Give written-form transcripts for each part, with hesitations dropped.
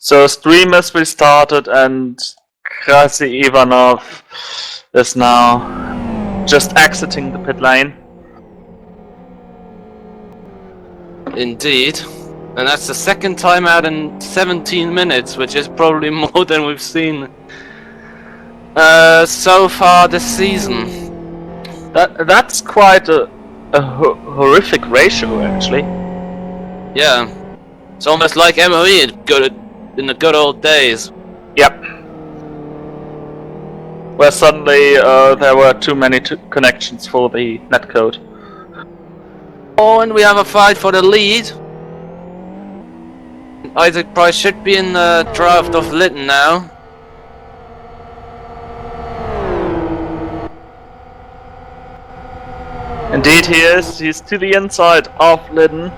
So stream is restarted and Krasi Ivanov is now just exiting the pit lane. Indeed. And that's the second time out in 17 minutes, which is probably more than we've seen so far this season. That's quite a horrific ratio, actually. Yeah. It's almost like MOE in the good old days. Yep. Where suddenly there were too many connections for the netcode. Oh, and we have a fight for the lead. Isaac Price should be in the draft of Lytton now. Indeed he is. He's to the inside of Lytton.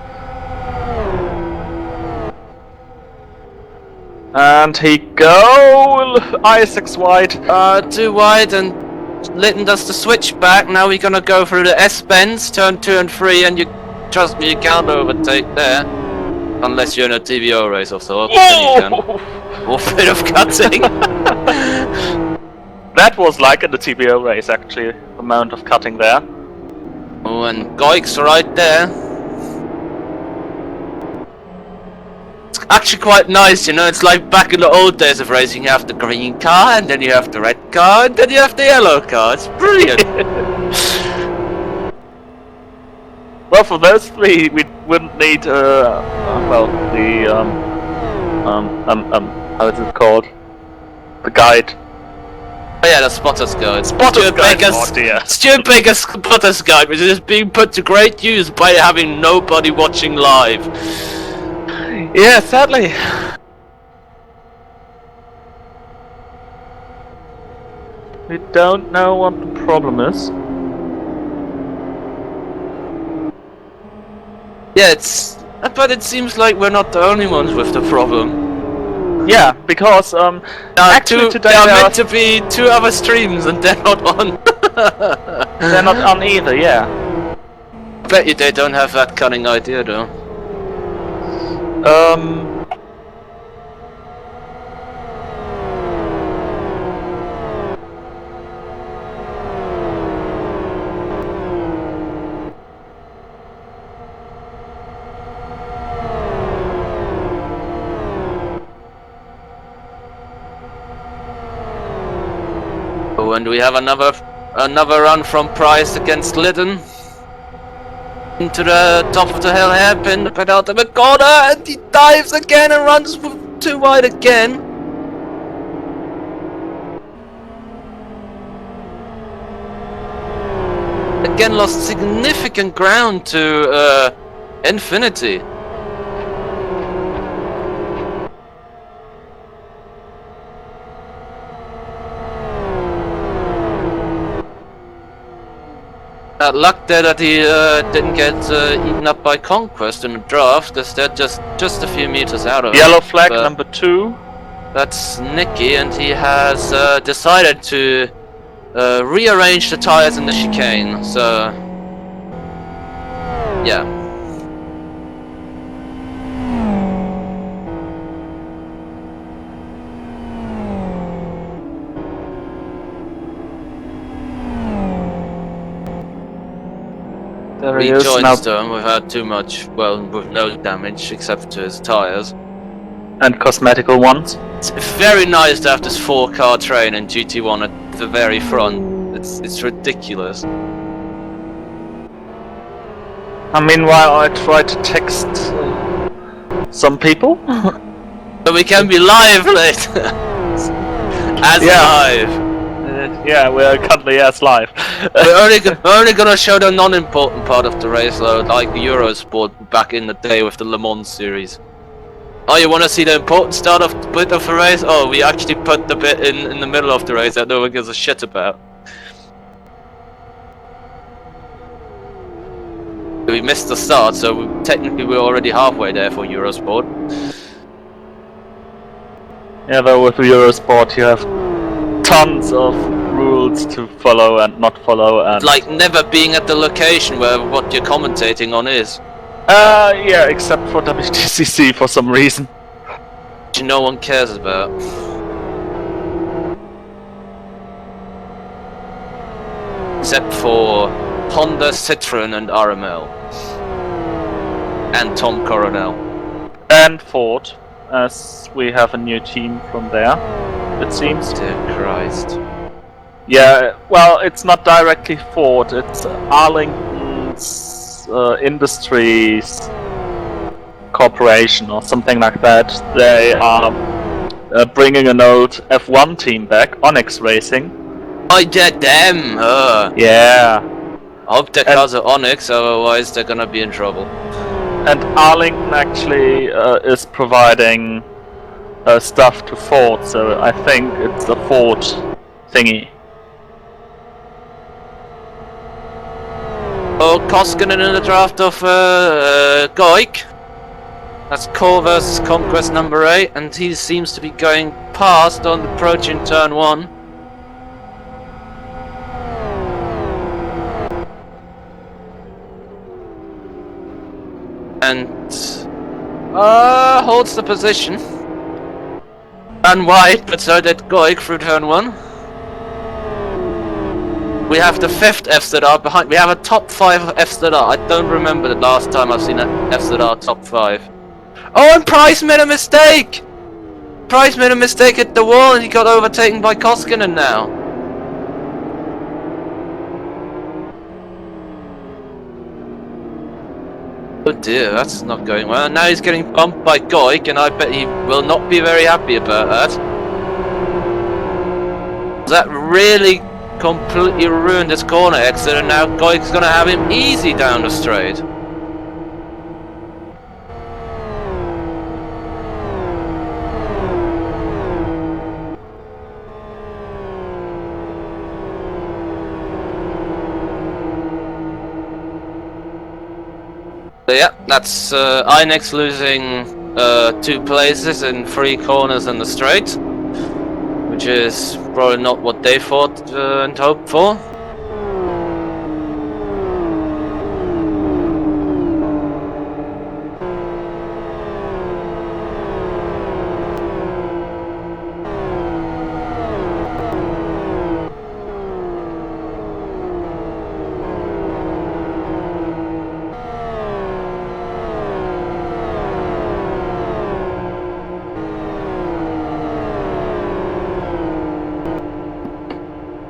And he goes. Isaac's wide. Too wide, and Lytton does the switch back. Now we're gonna go through the S-bends, turn 2 and 3, and you trust me, you can't overtake there. Unless you're in a TVO race or so, then you can. Or a bit of cutting. That was like in the TBO race, actually, the amount of cutting there. Oh, and Goik's right there. It's actually quite nice, you know, it's like back in the old days of racing. You have the green car, and then you have the red car, and then you have the yellow car. It's brilliant. Well, for those three, we wouldn't need, well, the, how is it called? The guide. Oh yeah, the Spotter's Guide. Stuart Baker's Spotter's Guide, which is being put to great use by having nobody watching live. Yeah, sadly. We don't know what the problem is. Yeah, but it seems like we're not the only ones with the problem. Yeah, because actually today there are meant to be 2 other streams and they're not on. They're not on either. Yeah. Bet you they don't have that cunning idea though. And we have another run from Price against Lytton. Into the top of the hill, hairpin, the penultimate corner, and he dives again and runs too wide again. Again lost significant ground to Infinity. Luck there that he didn't get eaten up by Conquest in the draft, because they're just a few meters out of Yellow flag number 2. That's Nicky, and he has decided to rearrange the tires in the chicane, so yeah. Rejoins them without too much, well, with no damage except to his tires. And cosmetical ones. It's very nice to have this 4-car train in GT1 at the very front. It's ridiculous. And meanwhile, I try to text some people. But we can be live later. Live. Yeah, we're currently live. we're only gonna show the non-important part of the race though, like the Eurosport back in the day with the Le Mans series. Oh, you wanna see the important start of the bit of the race? Oh, we actually put the bit in the middle of the race that no one gives a shit about. We missed the start, so technically we're already halfway there for Eurosport. Yeah, though with Eurosport you have tons of rules to follow and not follow, and like never being at the location where what you're commentating on is. Yeah, except for WTCC for some reason. no one cares about. Except for Honda, Citroen and RML. And Tom Coronel. And Ford, as we have a new team from there, it seems. Dear Christ. Yeah, well, it's not directly Ford, it's Arlington's Industries Corporation or something like that. They are bringing an old F1 team back, Onyx Racing. I did them! Yeah. I hope their cars are Onyx, otherwise they're gonna be in trouble. And Arlington actually is providing stuff to Ford, so I think it's a Ford thingy. Oh, Koskinen in the draft of Goik. That's Core versus Conquest number 8, and he seems to be going past on approaching turn 1. And holds the position. Ran wide, but so did Goik through turn 1. We have the 5th FZR behind. We have a top 5 FZR. I don't remember the last time I've seen an FZR top 5. Oh, and Price made a mistake! Price made a mistake at the wall and he got overtaken by Koskinen now. Oh dear, that's not going well. Now he's getting bumped by Goik, and I bet he will not be very happy about that. That really completely ruined his corner exit, and now Goik's gonna have him easy down the straight. So yeah, that's Inex losing 2 places in 3 corners in the straight, which is probably not what they thought and hoped for.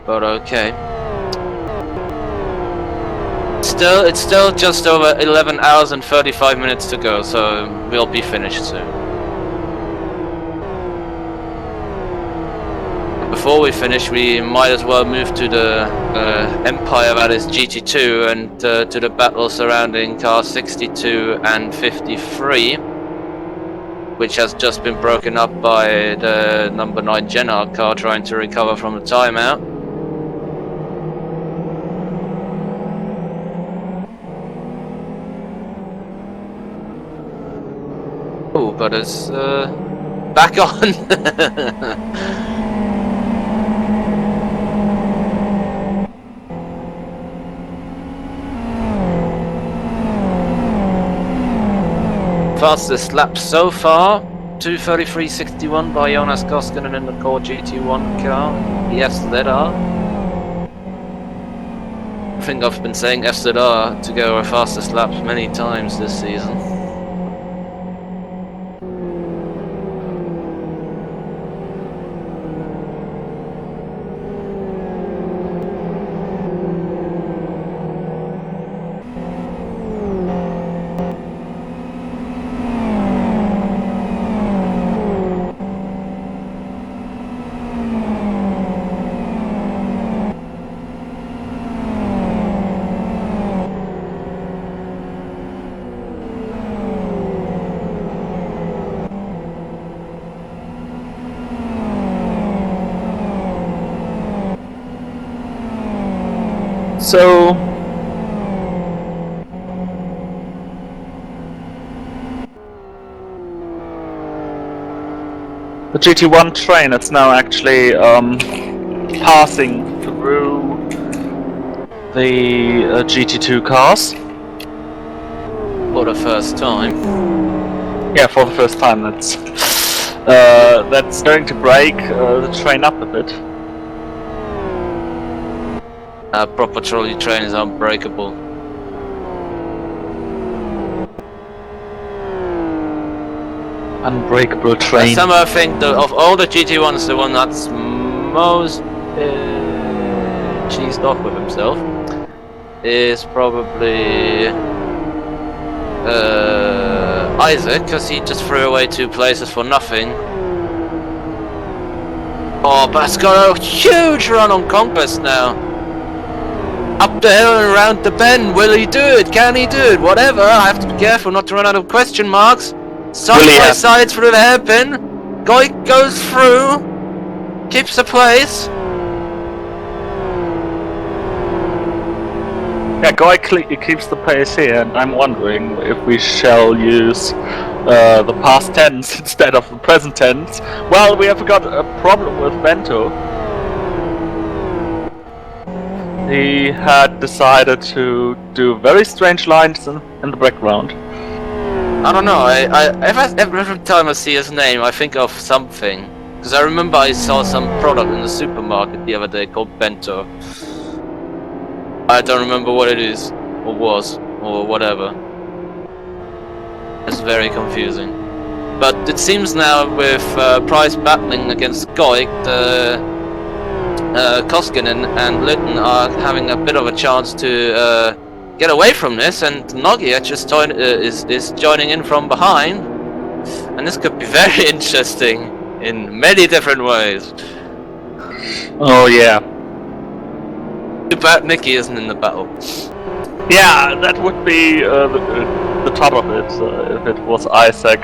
But okay. It's still just over 11 hours and 35 minutes to go, so we'll be finished soon. Before we finish, we might as well move to the empire that is GT2 and to the battle surrounding cars 62 and 53, which has just been broken up by the number 9 Gennard car trying to recover from the timeout. Oh, but it's back on. Fastest lap so far, 2:33.61 by Jonas Koskinen in the Core GT1 car, the FZR. I think I've been saying FZR to go our fastest laps many times this season. So the GT1 train is now actually passing through the GT2 cars. For the first time. Yeah, for the first time. That's That's going to break the train up a bit. Proper trolley train is unbreakable. Unbreakable train. Somehow I think of all the GT1s, the one that's most cheesed off with himself is probably Isaac, because he just threw away 2 places for nothing. Oh, but it's got a huge run on Conquest now. Up the hill and around the bend. Will he do it? Can he do it? Whatever. I have to be careful not to run out of question marks. Side by side through the hairpin. Guy goes through. Keeps the place. Yeah, Guy keeps the pace here, and I'm wondering if we shall use the past tense instead of the present tense. Well, we have got a problem with Bento. He had decided to do very strange lines in the background. I don't know. Every time I see his name, I think of something. Because I remember I saw some product in the supermarket the other day called Bento. I don't remember what it is, or was, or whatever. It's very confusing. But it seems now with Price battling against Goik, Koskinen and Litton are having a bit of a chance to get away from this, and Nogia just is joining in from behind, and this could be very interesting in many different ways. Oh yeah. Too bad Nicky isn't in the battle. Yeah, that would be the top of it if it was Isaac,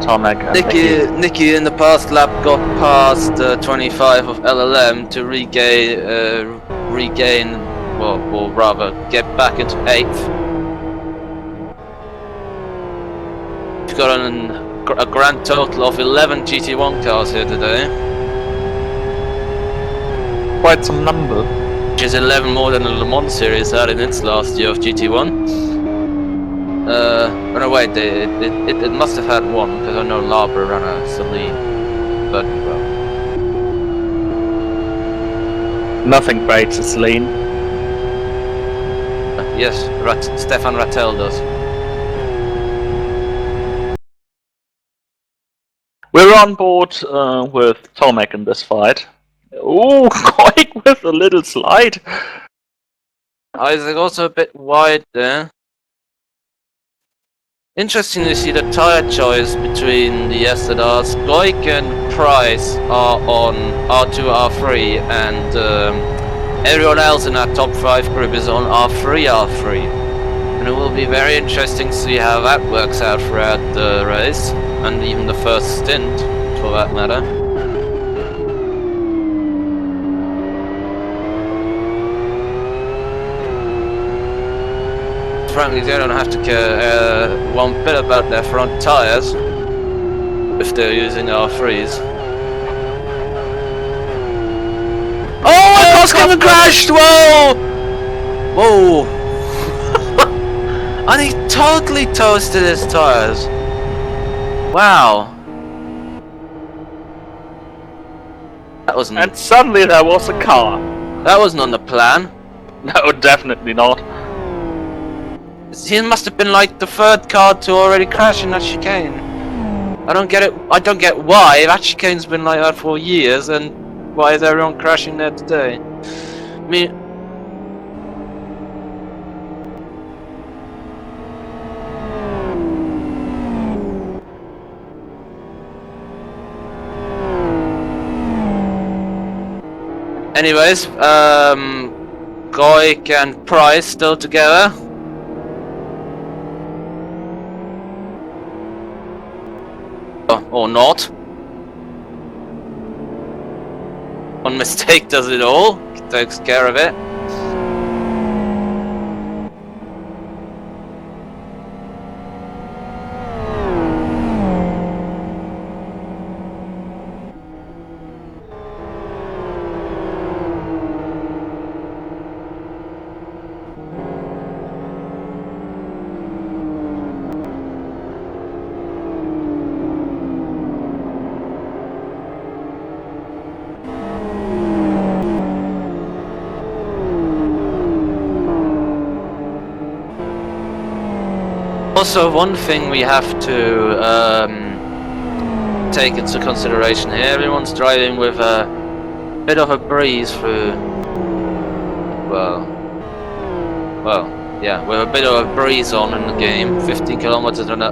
Tomek, and Nicky in the past lap got past 25 of LLM to regain, well, or rather, get back into 8th. We've got a grand total of 11 GT1 cars here today. Quite some number. Which is 11 more than the Le Mans series had in its last year of GT1. Oh no, wait, it must have had 1, because I know Labra ran a Celine. But, well. Nothing breaks a Celine. Yes, Stefan Rattel does. We're on board with Tomek in this fight. Ooh, Koik with a little slide. Isaac also a bit wide there. Interesting to see the tyre choice between the SZRs. Goik and Price are on R2, R3, and everyone else in our top 5 group is on R3, R3. And it will be very interesting to see how that works out throughout the race, and even the first stint, for that matter. Frankly, they don't have to care one bit about their front tyres if they're using R3s. Oh, Koskinen crashed! Whoa! Whoa! And he totally toasted his tyres. Wow. That wasn't. And suddenly there was a car. That wasn't on the plan. No, definitely not. He must have been like the 3rd car to already crash in that chicane. I don't get it. I don't get why that chicane's been like that for years, and why is everyone crashing there today? I mean, anyways, Goik and Price still together. Or not. One mistake does it all. He takes care of it. Also, one thing we have to take into consideration here, everyone's driving with a bit of a breeze through, yeah, with a bit of a breeze on in the game, 15 kilometers an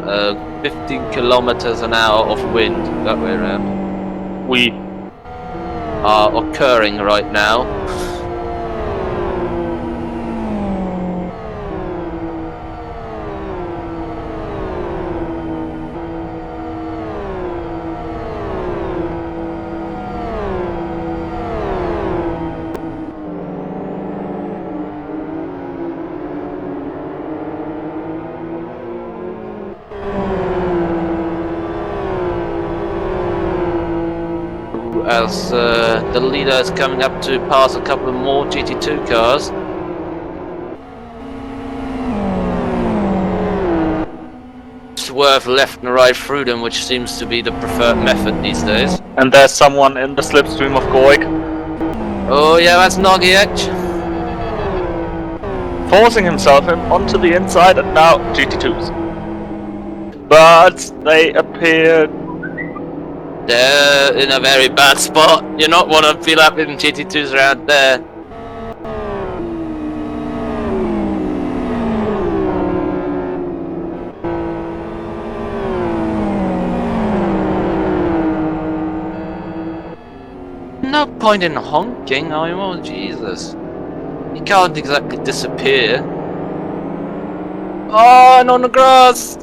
hour of wind, that way around. We are occurring right now. As the leader is coming up to pass a couple of more GT2 cars. Swerve left and right through them, which seems to be the preferred method these days. And there's someone in the slipstream of Goik. Oh yeah, that's Noggy Edge. Forcing himself in onto the inside and now GT2s. But they appear... They're in a very bad spot. You not want to fill up in GT2s around there. No point in honking, oh Jesus. You can't exactly disappear. Oh, and on the grass!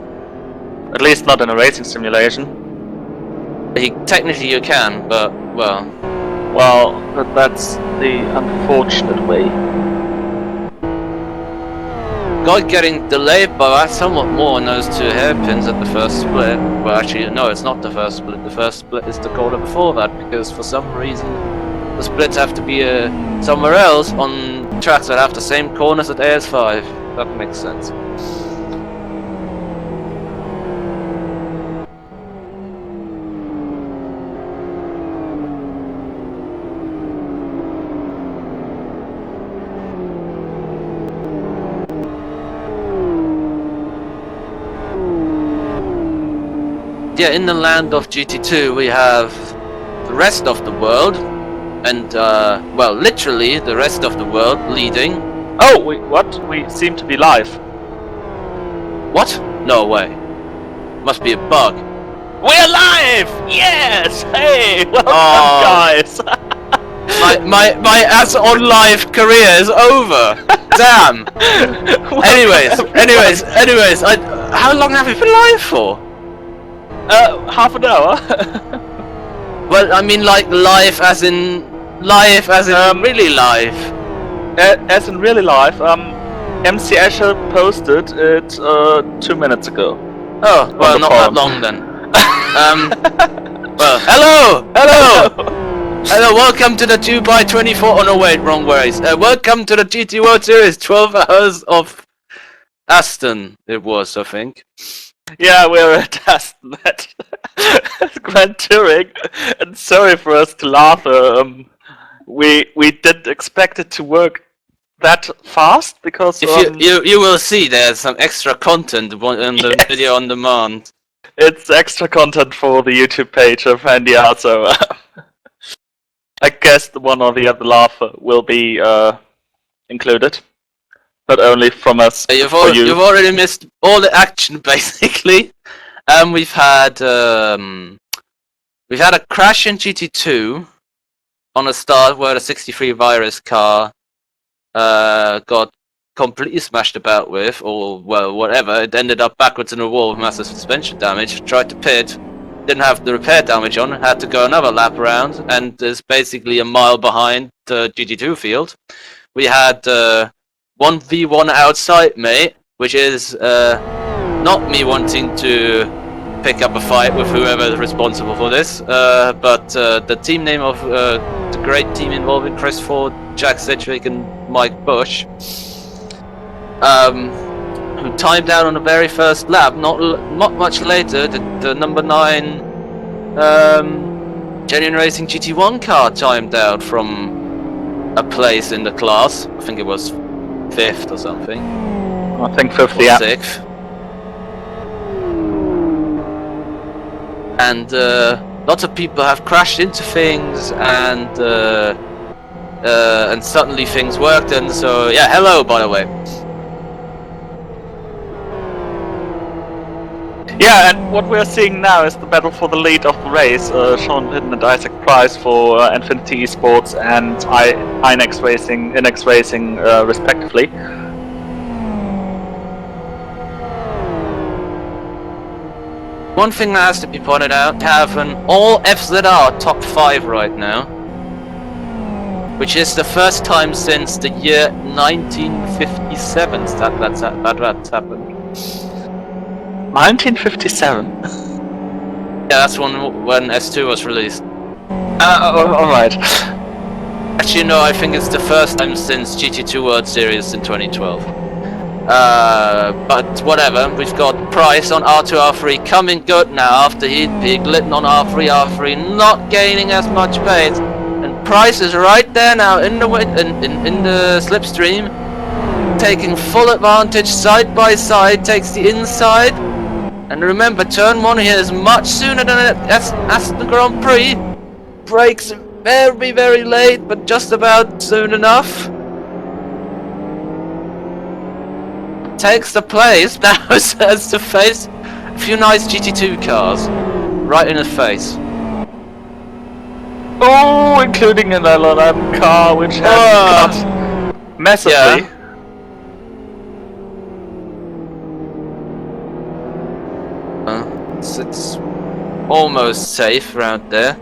At least not in a racing simulation. Technically you can, but, well... Well, but that's the unfortunate way. God getting delayed by somewhat more on those two hairpins at the first split. Well, actually, no, it's not the first split. The first split is the corner before that, because for some reason the splits have to be somewhere else on tracks that have the same corners at AS5. That makes sense. Yeah, in the land of GT2 we have the rest of the world, and well, literally the rest of the world leading. Oh, what? We seem to be live. What? No way. Must be a bug. We're live! Yes! Hey, welcome guys! my as on live career is over. Damn. anyways, how long have you been live for? Half an hour. Well, I mean, like live as in really live. As in really live. MC Escher posted it 2 minutes ago. Oh, well, not that long then. Well, hello. Welcome to the 2x24. Oh no, wait, wrong ways. Welcome to the GT World Series. 12 hours of Aston. It was, I think. Yeah, we're at Aston at Grand Touring, and sorry for us to laugh. We didn't expect it to work that fast because if you will see there's some extra content on the video on demand. It's extra content for the YouTube page of Andy, so I guess the one or the other laugh will be included. But only from us. You've already missed all the action, basically. We've had a crash in GT2 on a start where the 63 Virus car got completely smashed about with, or well, whatever. It ended up backwards in a wall with massive suspension damage. Tried to pit, didn't have the repair damage on, had to go another lap around, and is basically a mile behind the GT2 field. We had 1v1 outside, mate, which is not me wanting to pick up a fight with whoever is responsible for this, but the team name of the great team involving Chris Ford, Jack Sedgwick, and Mike Bush, who timed out on the very first lap. Not much later, the number 9 Genuine Racing GT1 car timed out from a place in the class. I think it was 5th or something. I think 5th, or yeah. 6th. and lots of people have crashed into things, and suddenly things worked, and so yeah, hello by the way. Yeah, and what we're seeing now is the battle for the lead of the race. Sean Hinton and Isaac Price for Infinity Esports and INX Racing, respectively. One thing that has to be pointed out, have an all FZR top 5 right now, which is the first time since the year 1957 that's happened. 1957? Yeah, that's when S2 was released. Alright. Actually, no, I think it's the first time since GT2 World Series in 2012. But whatever, we've got Price on R2, R3 coming good now after he'd been glidden on R3, R3, not gaining as much pace. And Price is right there now in the slipstream, taking full advantage side by side, takes the inside. And remember, turn 1 here is much sooner than Aston Grand Prix. Brakes very, very late, but just about soon enough. Takes the place, now has to face a few nice GT2 cars. Right in the face. Oh, including an LLM car, which has cut massively. Yeah. It's almost safe around there.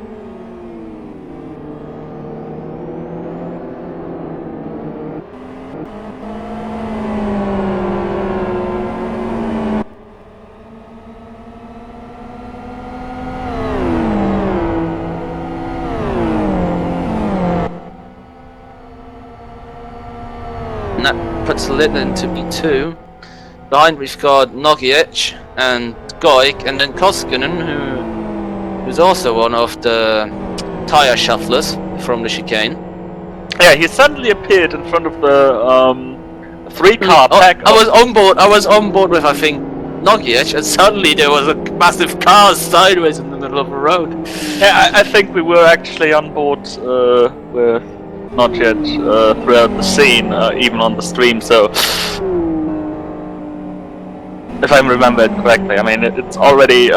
And that puts Little into B2. Behind we've got Nogic and Goik, and then Koskinen, who's also one of the tire shufflers from the chicane. Yeah, he suddenly appeared in front of the 3-car pack. I was on board with, I think, Nogic, and suddenly there was a massive car sideways in the middle of the road. Yeah, I think we were actually on board with Nogic throughout the scene, even on the stream, so... If I remember it correctly, I mean, it's already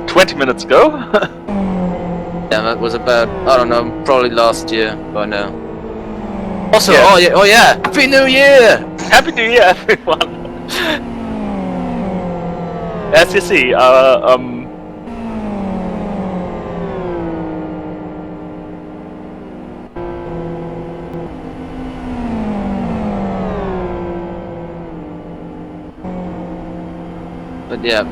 20 minutes ago. Yeah, that was about, I don't know, probably last year by now. Also, Yeah. oh yeah, Happy New Year! Happy New Year, everyone! As you see, But yeah,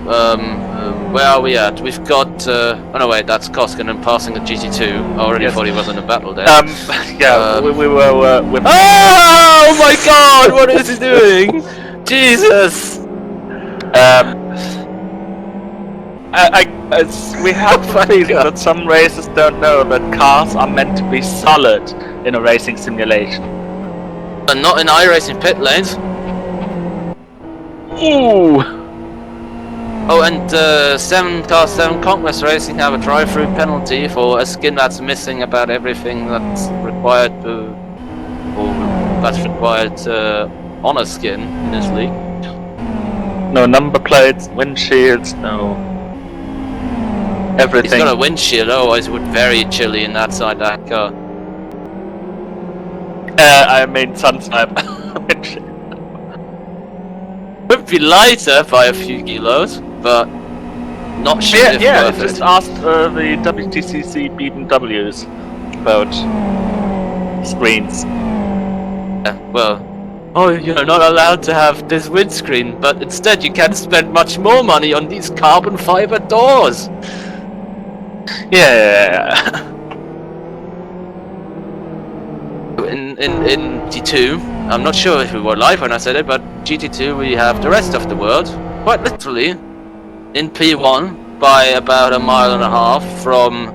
where are we at? We've got, oh no wait, that's Koskinen passing a GT2. I already thought he was in a battle there. yeah, we were with... Oh my god, what is he doing? Jesus! We have a feeling that some racers don't know that cars are meant to be solid in a racing simulation. And not in iRacing pit lanes. Ooh! Oh, and 7 Conquest Racing have a drive-through penalty for a skin that's missing about everything that's required on a skin in this league. No number plates, windshields, no everything. He's got a windshield, otherwise it would be very chilly in that side of that car. I mean sunsnipe windshield. Would be lighter by a few kilos, but not sure if Yeah, worth just it. asked the WTCC BMWs about screens. Yeah, well, oh, you're not allowed to have this windscreen, but instead you can spend much more money on these carbon fiber doors. Yeah. In G2, I'm not sure if we were live when I said it, but GT2 we have the rest of the world, quite literally, in P1 by about 1.5 miles from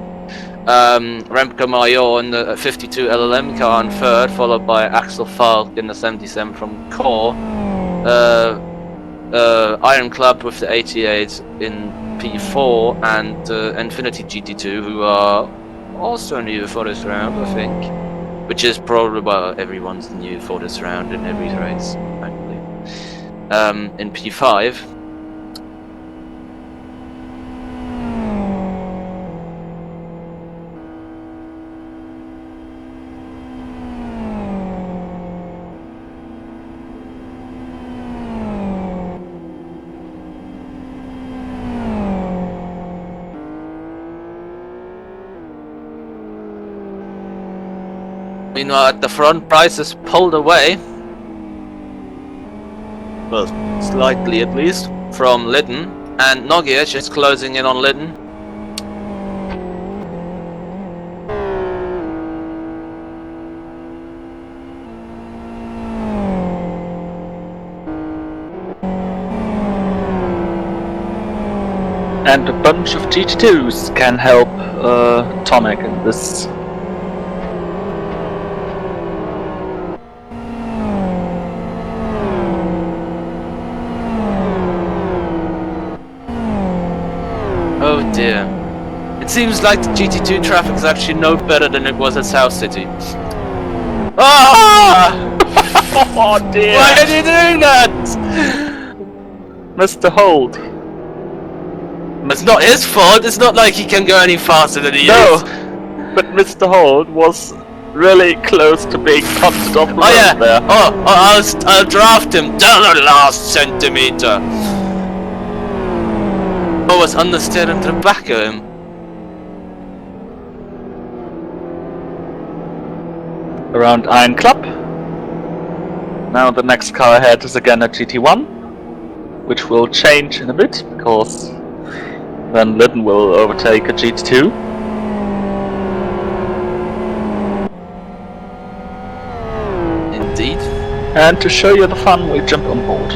Remco Major in the 52 LLM car in third, followed by Axel Falk in the 77 from Core. Iron Club with the 88 in P4 and Infinity GT2, who are also new for this round, I think. Which is probably, well, everyone's new for this round in every race, frankly. In P5. Meanwhile, at the front, Price is pulled away. Well, slightly at least, from Lytton. And Nogic is closing in on Lytton. And a bunch of GT2s can help Tomek in this. Oh dear. It seems like the GT2 traffic is actually no better than it was at South City. Ah! Oh dear! Why are you doing that? Mr. Holt. It's not his fault, it's not like he can go any faster than he is. No! But Mr. Holt was really close to being punched off the road there. I'll draft him down the last centimeter. I was understaring to the back of him. Around Iron Club. Now the next car ahead is again a GT1, which will change in a bit, because then Lytton will overtake a GT2. Indeed. And to show you the fun, we jump on board.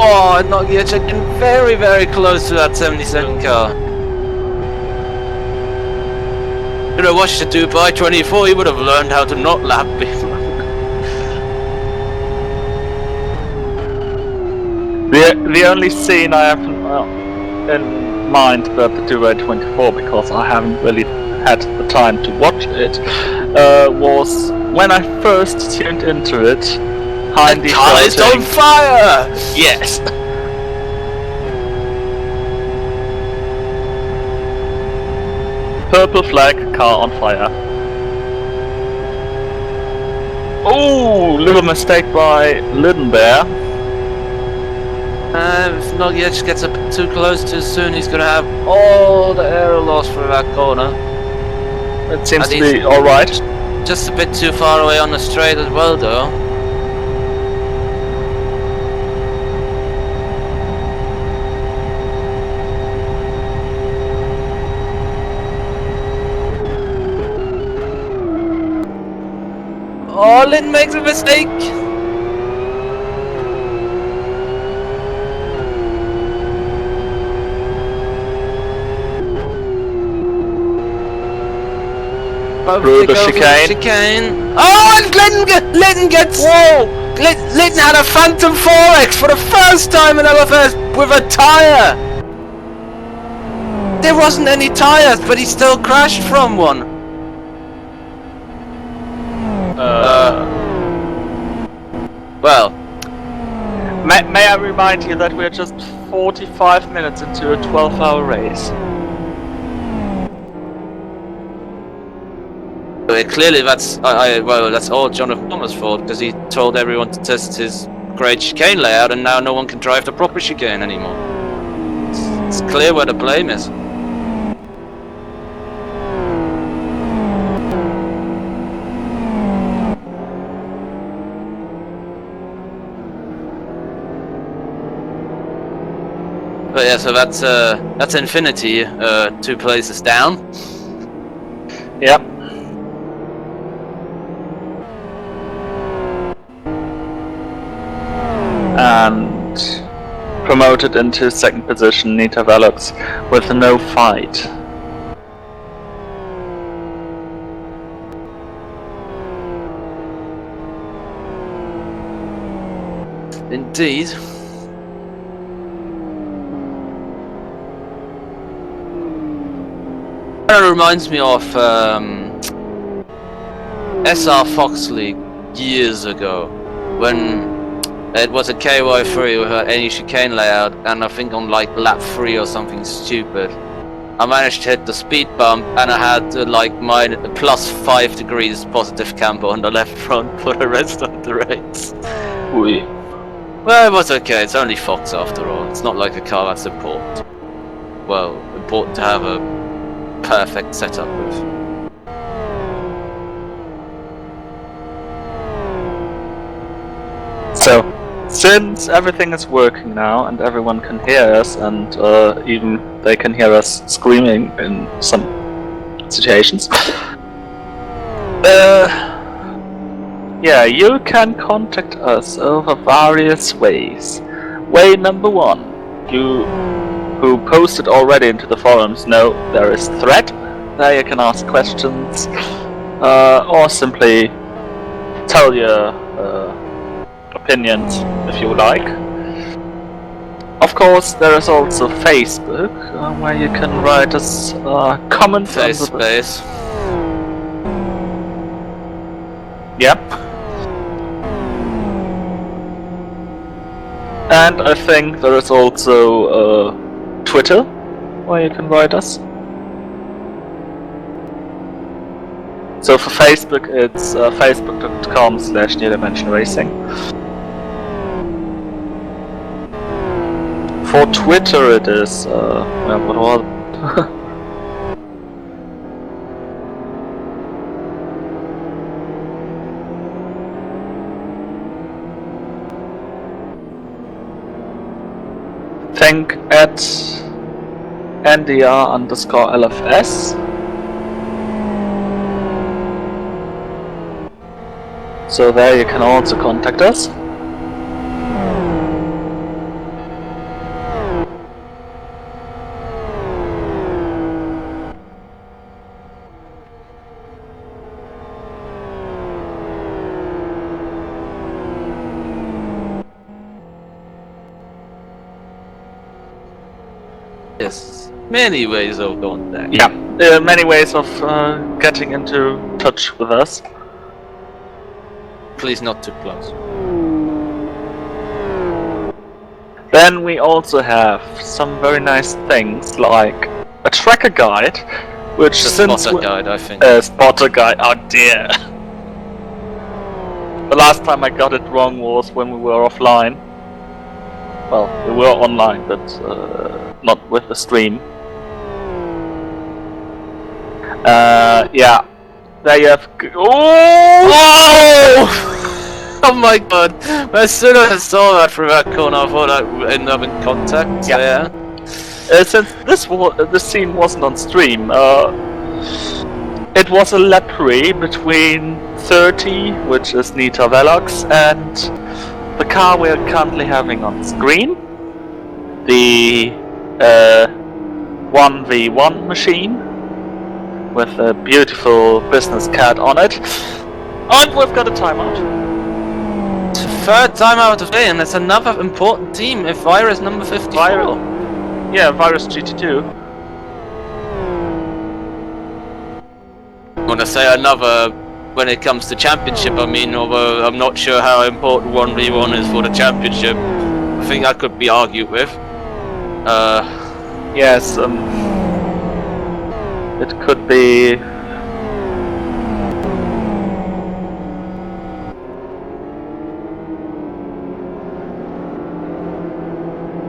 Oh, not yet. Getting very, very close to that 77 car. Should have watched the Dubai 24, he would have learned how to not lap people. The only scene I have in mind about the Dubai 24, because I haven't really had the time to watch it, was when I first tuned into it. The car is on fire! Yes. Purple flag, car on fire. Oh, little mistake by Lytton there. If Nogic gets a bit too close too soon, he's gonna have all the air loss for that corner. It seems to be alright. Just a bit too far away on the straight as well, though. Oh, Lynn makes a mistake! Through the chicane. Oh, and Lytton gets... Whoa! Lytton had a Phantom 4X for the first time in LFS with a tyre! There wasn't any tyres, but he still crashed from one. Well, may I remind you that we're just 45 minutes into a 12-hour race. clearly that's well, that's all Jonathan Thomas' fault, because he told everyone to test his great chicane layout, and now no one can drive the proper chicane anymore. It's clear where the blame is. But yeah, so that's Infinity, 2 places down. Yep. And promoted into 2nd position, Nita Velox with no fight. Indeed. That reminds me of SR Fox League years ago, when it was a KY3 without any chicane layout, and I think on like lap 3 or something stupid, I managed to hit the speed bump, and I had like my +5 degrees positive camber on the left front for the rest of the race. Oui. Well, it was okay, it's only Fox after all. It's not like a car that's important. Well, important to have a perfect setup with. So, since everything is working now and everyone can hear us, and even they can hear us screaming in some situations, yeah, you can contact us over various ways. Way number 1, you who posted already into the forums know there is Thread. There you can ask questions, or simply tell your opinions if you like. Of course, there is also Facebook, where you can write us comments. Face. Yep. And I think there is also Twitter, where you can write us. So for Facebook, it's facebook.com/near-dimension-racing. For Twitter, it is well, what was it? Think at NDR_LFS. So there you can also contact us. Yes, many ways of contact. Yeah, many ways of getting into touch with us. Please not too close. Then we also have some very nice things like a tracker guide, which The since spotter guide, I think. spotter guide. Oh dear. The last time I got it wrong was when we were offline. Well, we were online, but not with the stream. Yeah. There you have. Oh! Oh my god! As soon as I saw that from that corner, I thought I would end up in contact. Yeah. Since this scene wasn't on stream, it was a Lepre between 30, which is Nita Velox, and the car we're currently having on screen, the 1v1 machine with a beautiful business cat on it, and we've got a timeout. It's the third time out of day, and it's another important team. If Virus number 54. Yeah, Virus GT2. I want to say another when it comes to championship. I mean, although I'm not sure how important 1v1 is for the championship, I think that could be argued with. Yes, it could be.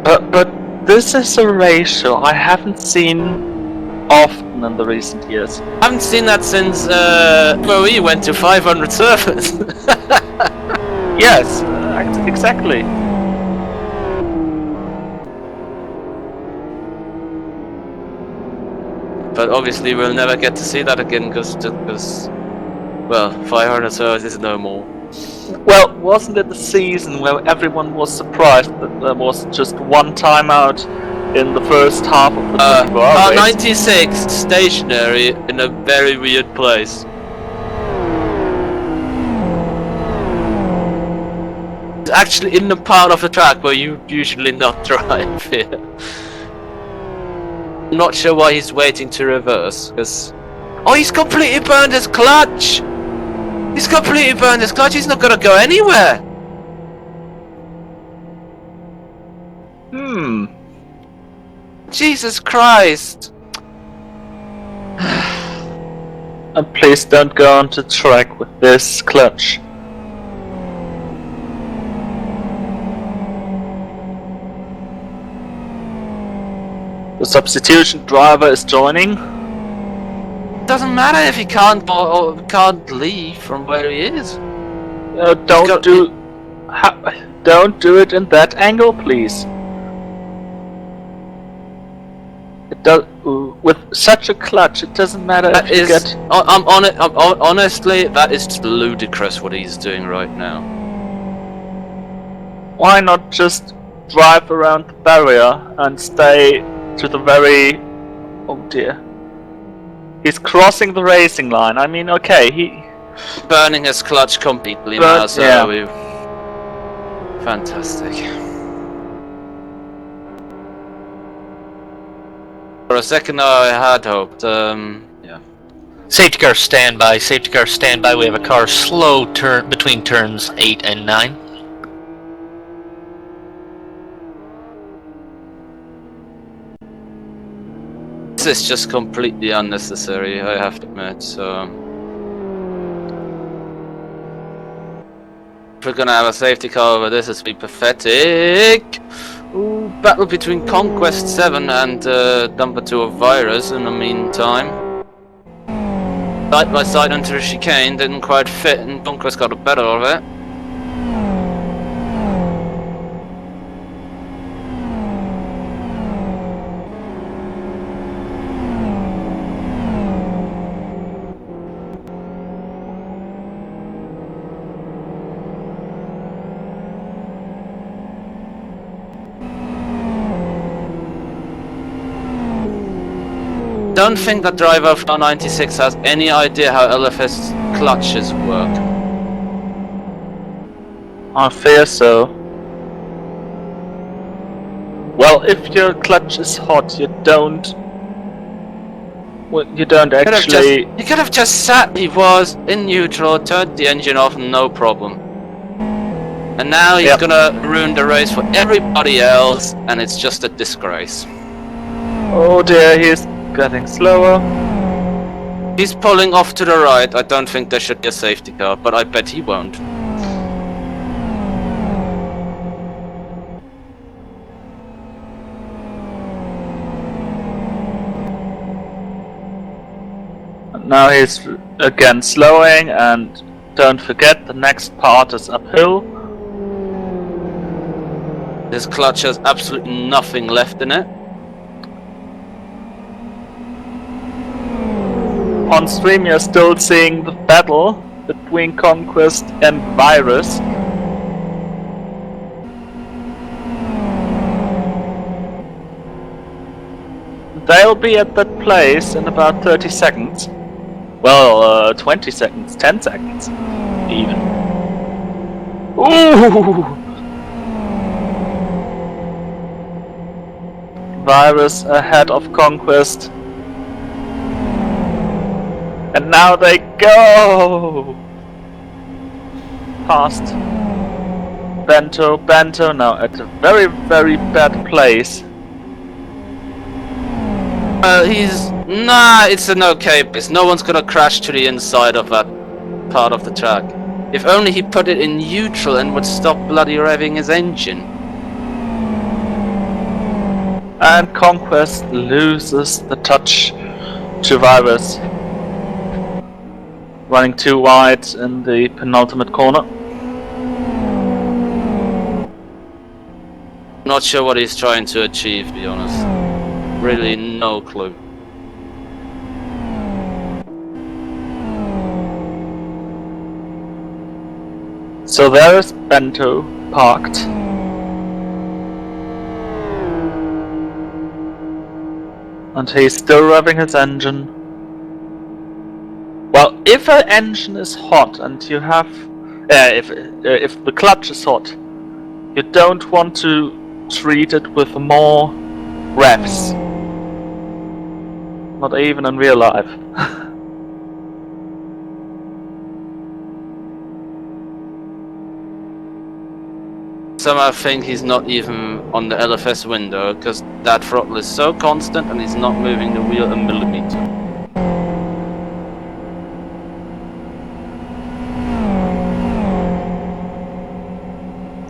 But this is a ratio I haven't seen often in the recent years. I haven't seen that since we went to 500 servers. Yes, exactly. But obviously we'll never get to see that again because well, 500 servers is no more. Well, wasn't it the season where everyone was surprised that there was just one timeout in the first half of the 24-hour race? 96 stationary in a very weird place. actually in the part of the track where you usually not drive here. I'm not sure why he's waiting to reverse, because... Oh, he's completely burned his clutch! He's completely burned his clutch, he's not gonna go anywhere! Jesus Christ! And please don't go onto track with this clutch. The substitution driver is joining. Doesn't matter if he can't leave from where he is. Don't do it in that angle, please. It does, with such a clutch, it doesn't matter if you get... Honestly, that is just ludicrous what he's doing right now. Why not just drive around the barrier and stay to the very... Oh dear. He's crossing the racing line. I mean, okay, he... Burning his clutch completely now, so... Yeah. Fantastic. For a second I had hoped, yeah. Safety car standby, safety car standby. We have a car slow turn between turns 8 and 9. This is just completely unnecessary, I have to admit, so... If we're gonna have a safety car over this, it's be pathetic! Ooh, battle between Conquest 7 and Dumper 2 of Virus in the meantime. Side by side into the chicane, didn't quite fit and Conquest got the better of it. Don't think that driver of 96 has any idea how LFS clutches work. I fear so. Well, if your clutch is hot, you don't... Well, you don't actually... He could have just sat, he was in neutral, turned the engine off, no problem. And now he's gonna ruin the race for everybody else, and it's just a disgrace. Oh dear, he's getting slower. He's pulling off to the right. I don't think there should be a safety car, but I bet he won't. Now he's again slowing, and don't forget the next part is uphill. His clutch has absolutely nothing left in it. On stream you're still seeing the battle between Conquest and Virus. They'll be at that place in about 30 seconds. Well, 20 seconds, 10 seconds, even. Ooh! Virus ahead of Conquest. And now they go! Past Bento now at a very, very bad place. Nah, it's an okay place. No one's gonna crash to the inside of that part of the track. If only he put it in neutral and would stop bloody revving his engine. And Conquest loses the touch to Virus. Running too wide in the penultimate corner. Not sure what he's trying to achieve, to be honest. Really no clue. So there is Bento parked. And he's still revving his engine. Well, if an engine is hot and you have... if the clutch is hot you don't want to treat it with more revs. Not even in real life. Somehow I think he's not even on the LFS window because that throttle is so constant and he's not moving the wheel a millimeter.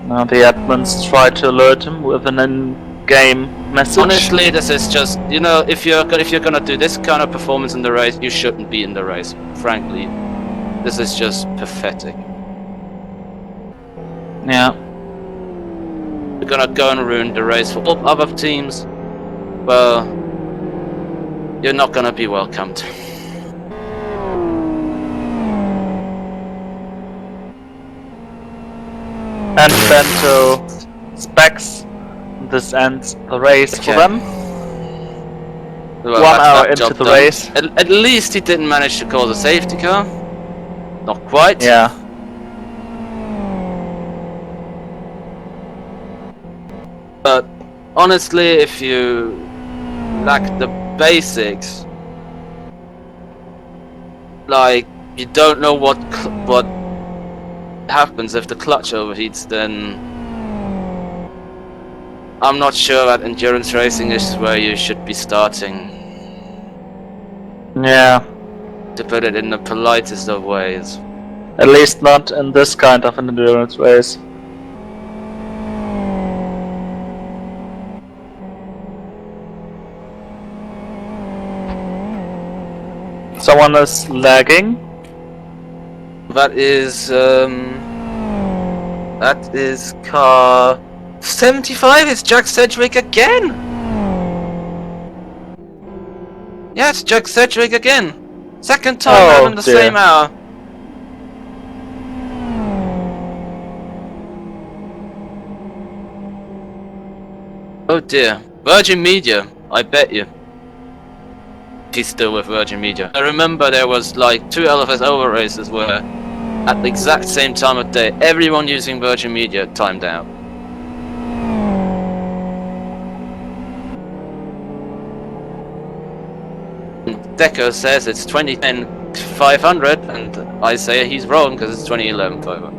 Now the admins try to alert him with an in-game message. Honestly, this is just, you know, if you're gonna do this kind of performance in the race, you shouldn't be in the race. Frankly, this is just pathetic. Yeah. You're gonna go and ruin the race for all other teams. Well, you're not gonna be welcomed. And Bento specs. This ends the race for them. Well, 1 hour that into job the done. race. At least he didn't manage to cause a safety car. Not quite. Yeah. But honestly, if you lack the basics, like you don't know what happens if the clutch overheats, then I'm not sure that endurance racing is where you should be starting. Yeah. To put it in the politest of ways. At least not in this kind of an endurance race. Someone is lagging. That is car 75. It's Jack Sedgwick again. Yeah, it's Jack Sedgwick again. Second time out in the dear. same hour. Oh dear. Virgin Media, I bet you. He's still with Virgin Media. I remember there was like 2 LFS over races where at the exact same time of day, everyone using Virgin Media timed out. Deco says it's 2010 500 and I say he's wrong because it's 2011 500.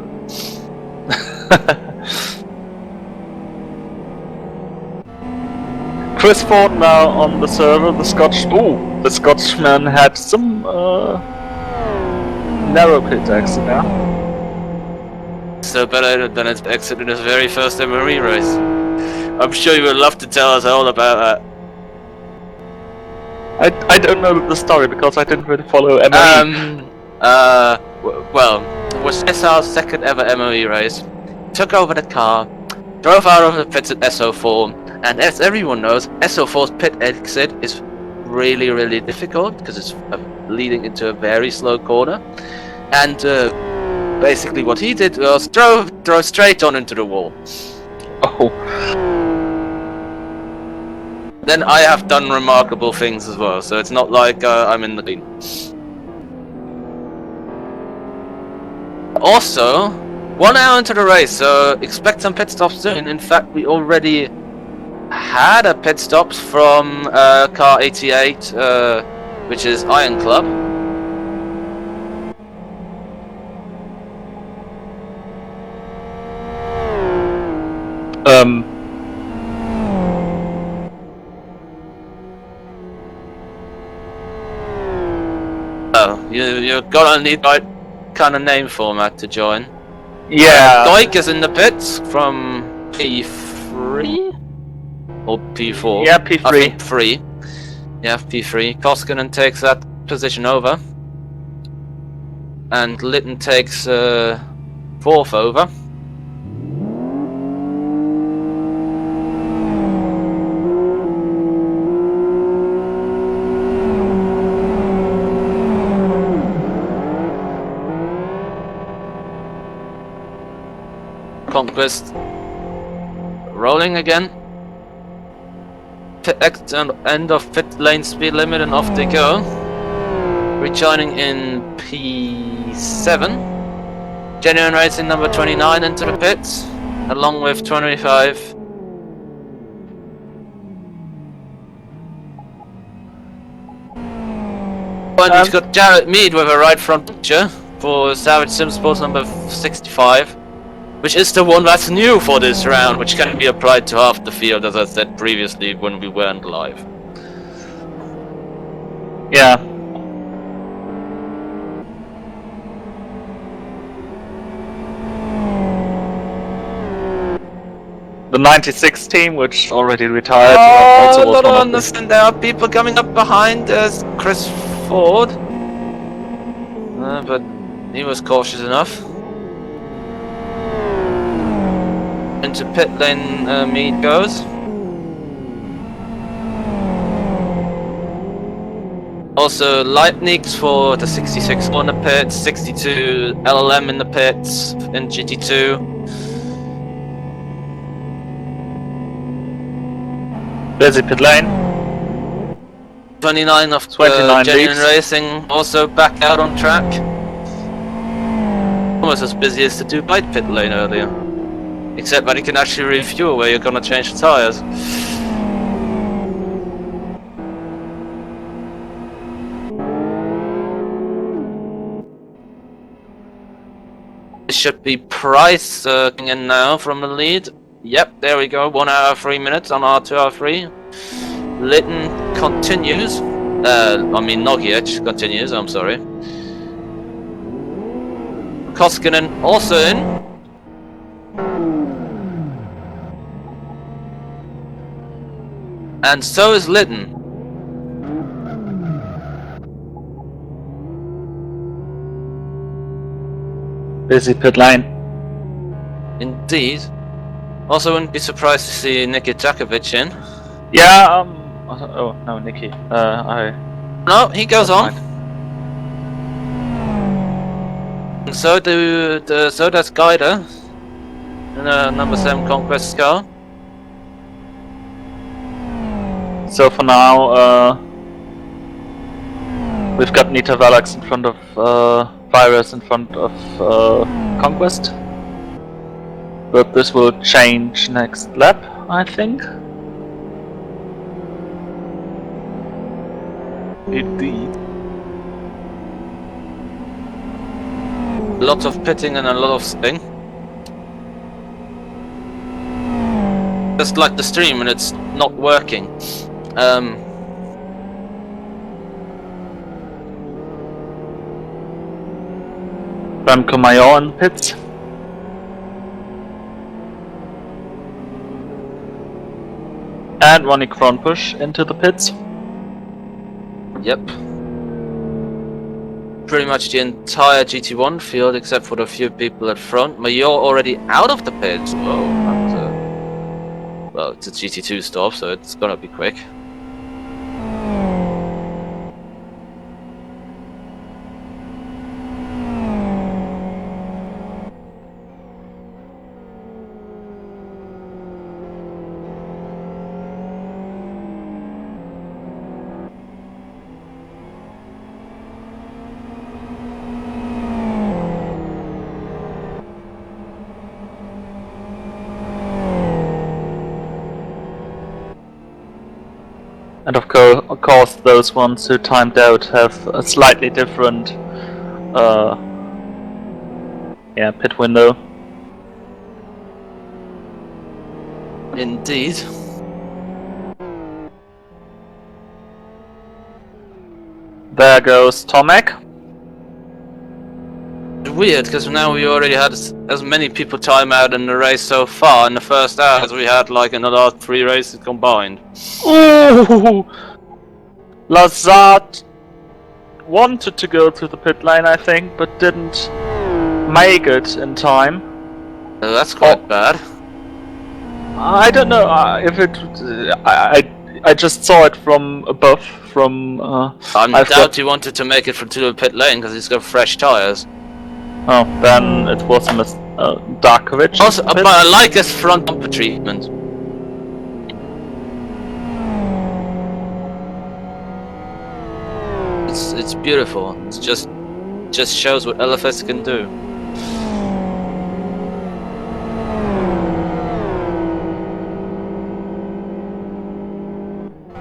Chris Ford now on the server. The Scotchman had some narrow pit exit now. So better than its exit in his very first MRE race. I'm sure you would love to tell us all about that. I don't know the story because I didn't really follow MRE. Well, it was SR's second ever MOE race. Took over the car, drove out of the pits at SO4, and as everyone knows, SO4's pit exit is really, really difficult because it's leading into a very slow corner. And basically, what he did was drove straight on into the wall. Oh. Then I have done remarkable things as well, so it's not like I'm in the clean. Also, 1 hour into the race, so expect some pit stops soon. In fact, we already had a pit stop from car 88, which is Iron Club. Oh, you're gonna need right kind of name format to join. Yeah. Doik is in the pits from P3 or P4. Yeah, P3. I think 3. Yeah, P3. Koskinen takes that position over, and Litton takes 4th over. Conquest rolling again. End of pit lane speed limit and off they go. Rejoining in P7. Genuine Racing number 29 into the pits. along with 25. And we've got Jarrett Mead with a right front picture for Savage Sim Sports number 65, which is the one that's new for this round, which can be applied to half the field, as I said previously when we weren't live. Yeah. The 96 team, which already retired, also was I don't one of understand. There are people coming up behind us. Chris Ford, but he was cautious enough. Into pit lane, Mead goes. Also, Leibniz for the 66 on the pits, 62 LLM in the pits in GT2. busy pit lane. 29 of 29 Genuine leads. Racing also back out on track. Almost as busy as the Dubai pit lane earlier. Except that you can actually refuel where you're gonna change the tyres. It should be Price coming in now from the lead. Yep, there we go. 1 hour 3 minutes on R2R3. Litton continues. Nogic continues, I'm sorry. Koskinen also in. And so is Litton. Busy pit lane. Indeed. Also wouldn't be surprised to see Niki Jakovic in. Yeah, oh, no, Nikki. No, he goes on. Fine. And so does Guider in a number 7 Conquest car. So for now, we've got Nita Valax in front of Virus in front of Conquest. But this will change next lap, I think. Indeed. A lot of pitting and a lot of spin. Just like the stream and it's not working. Remco Mayor in pits. And Ronnie Kronpush into the pits. Yep. Pretty much the entire GT1 field except for the few people at front. Mayor already out of the pits. Whoa, that's well, it's a GT2 stop, so it's gonna be quick. And of course, those ones who timed out have a slightly different, pit window. Indeed. There goes Tomek. Weird, because now we already had as many people time out in the race so far in the first hour as we had like in the last 3 races combined. Ooh! Lazard wanted to go to the pit lane, I think, but didn't make it in time. That's quite bad. I don't know if it. I just saw it from above. From. I doubt he wanted to make it to the pit lane because he's got fresh tires. Oh, then it was Darkovic. Also, but I like his front bumper treatment. It's beautiful. It's just shows what LFS can do.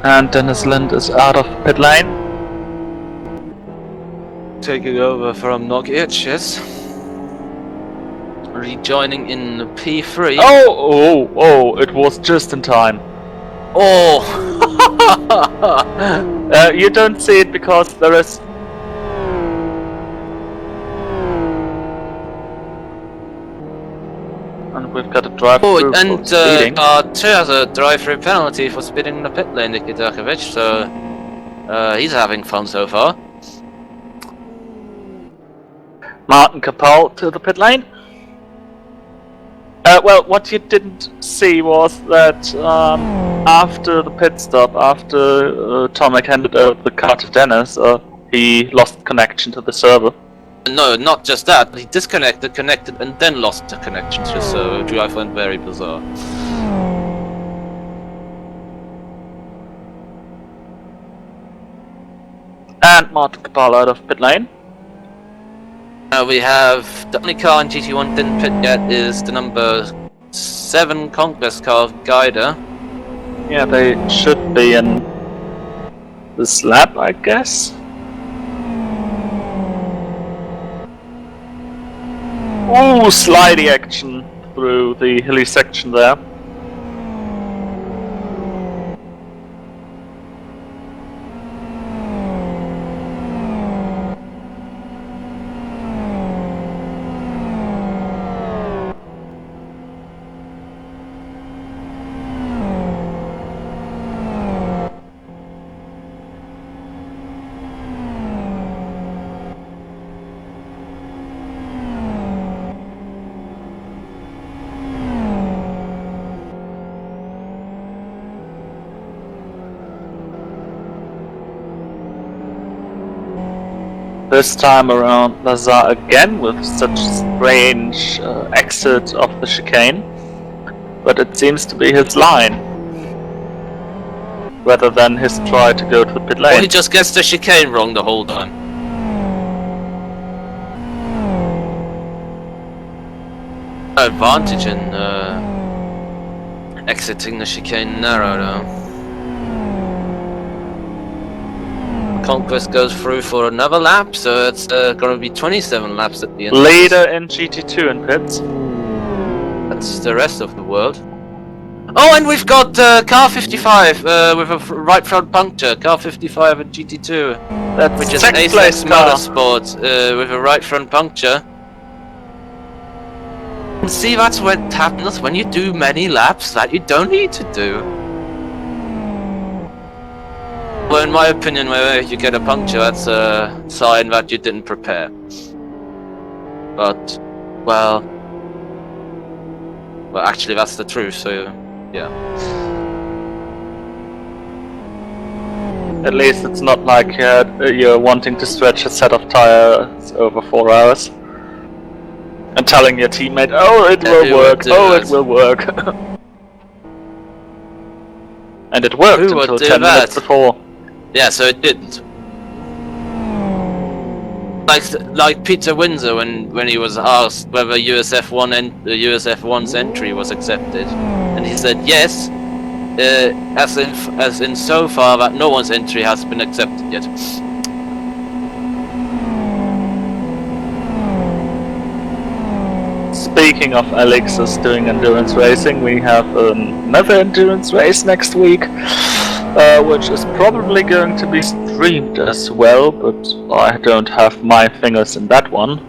And Dennis Lind is out of pit lane. Taking over from Nogic, yes. Rejoining in P3. Oh, it was just in time. Oh! You don't see it because there is... And we've got a drive-through for speeding. Car 2 has a drive-through penalty for speeding in the pit lane, Nikitakovic, so he's having fun so far. Martin Kapal to the pit lane. Well, what you didn't see was that after the pit stop, after Tomek handed over the car to Dennis, he lost connection to the server. No, not just that, he disconnected, connected, and then lost the connection to the server, which I find very bizarre. And Martin Kapal out of pit lane. Now we have the only car in GT1 didn't pit yet is the number 7 Conquest car, Guider. Yeah, they should be in this lap, I guess. Ooh, slidey action through the hilly section there. This time around, Lazar again with such strange exit of the chicane, but it seems to be his line, rather than his try to go to the pit lane. Or he just gets the chicane wrong the whole time. Advantage in exiting the chicane narrow though. Conquest goes through for another lap, so it's gonna be 27 laps at the end. Leader in GT2 in pits. That's the rest of the world. Oh, and we've got car 55 with a right front puncture. Car 55 at GT2, That's which is second Apex place car. Motorsport with a right front puncture. And see, that's what happens when you do many laps that you don't need to do. Well, in my opinion, whenever you get a puncture, that's a sign that you didn't prepare. But, well, actually, that's the truth. So, yeah. At least it's not like you're wanting to stretch a set of tires over 4 hours and telling your teammate, "Oh, it will work. Oh, it will work." And it worked until 10 minutes before. Yeah, so it didn't. Like Peter Windsor when he was asked whether USF1's entry was accepted, and he said yes, as in so far that no one's entry has been accepted yet. Speaking of Alexis doing endurance racing, we have another endurance race next week. Which is probably going to be streamed as well, but I don't have my fingers in that one.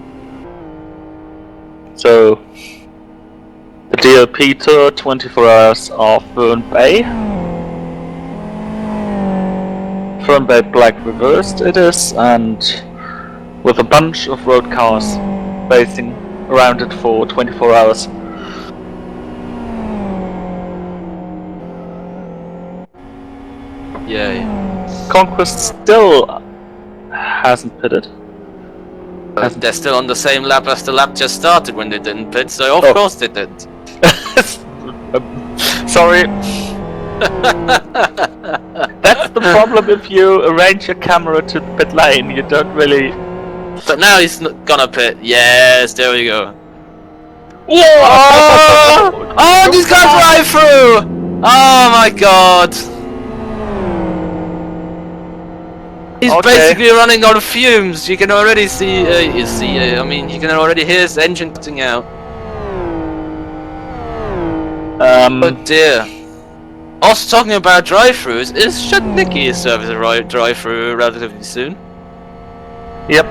So, the DLP Tour, 24 hours of Fern Bay. Fern Bay Black reversed it is, and with a bunch of road cars racing around it for 24 hours. Yay. Conquest still hasn't pitted. They're still on the same lap as the lap just started when they didn't pit, so of course they didn't. Sorry. That's the problem if you arrange your camera to the pit lane, you don't really... But now he's gonna pit. Yes, there we go. Whoa! Oh, these guys drive through! Oh my god! He's Okay. basically running on fumes. You can already see, I mean, you can already hear his engine cutting out. Oh dear. Also talking about drive-thrus, should Nicky serve as a drive-thru relatively soon? Yep.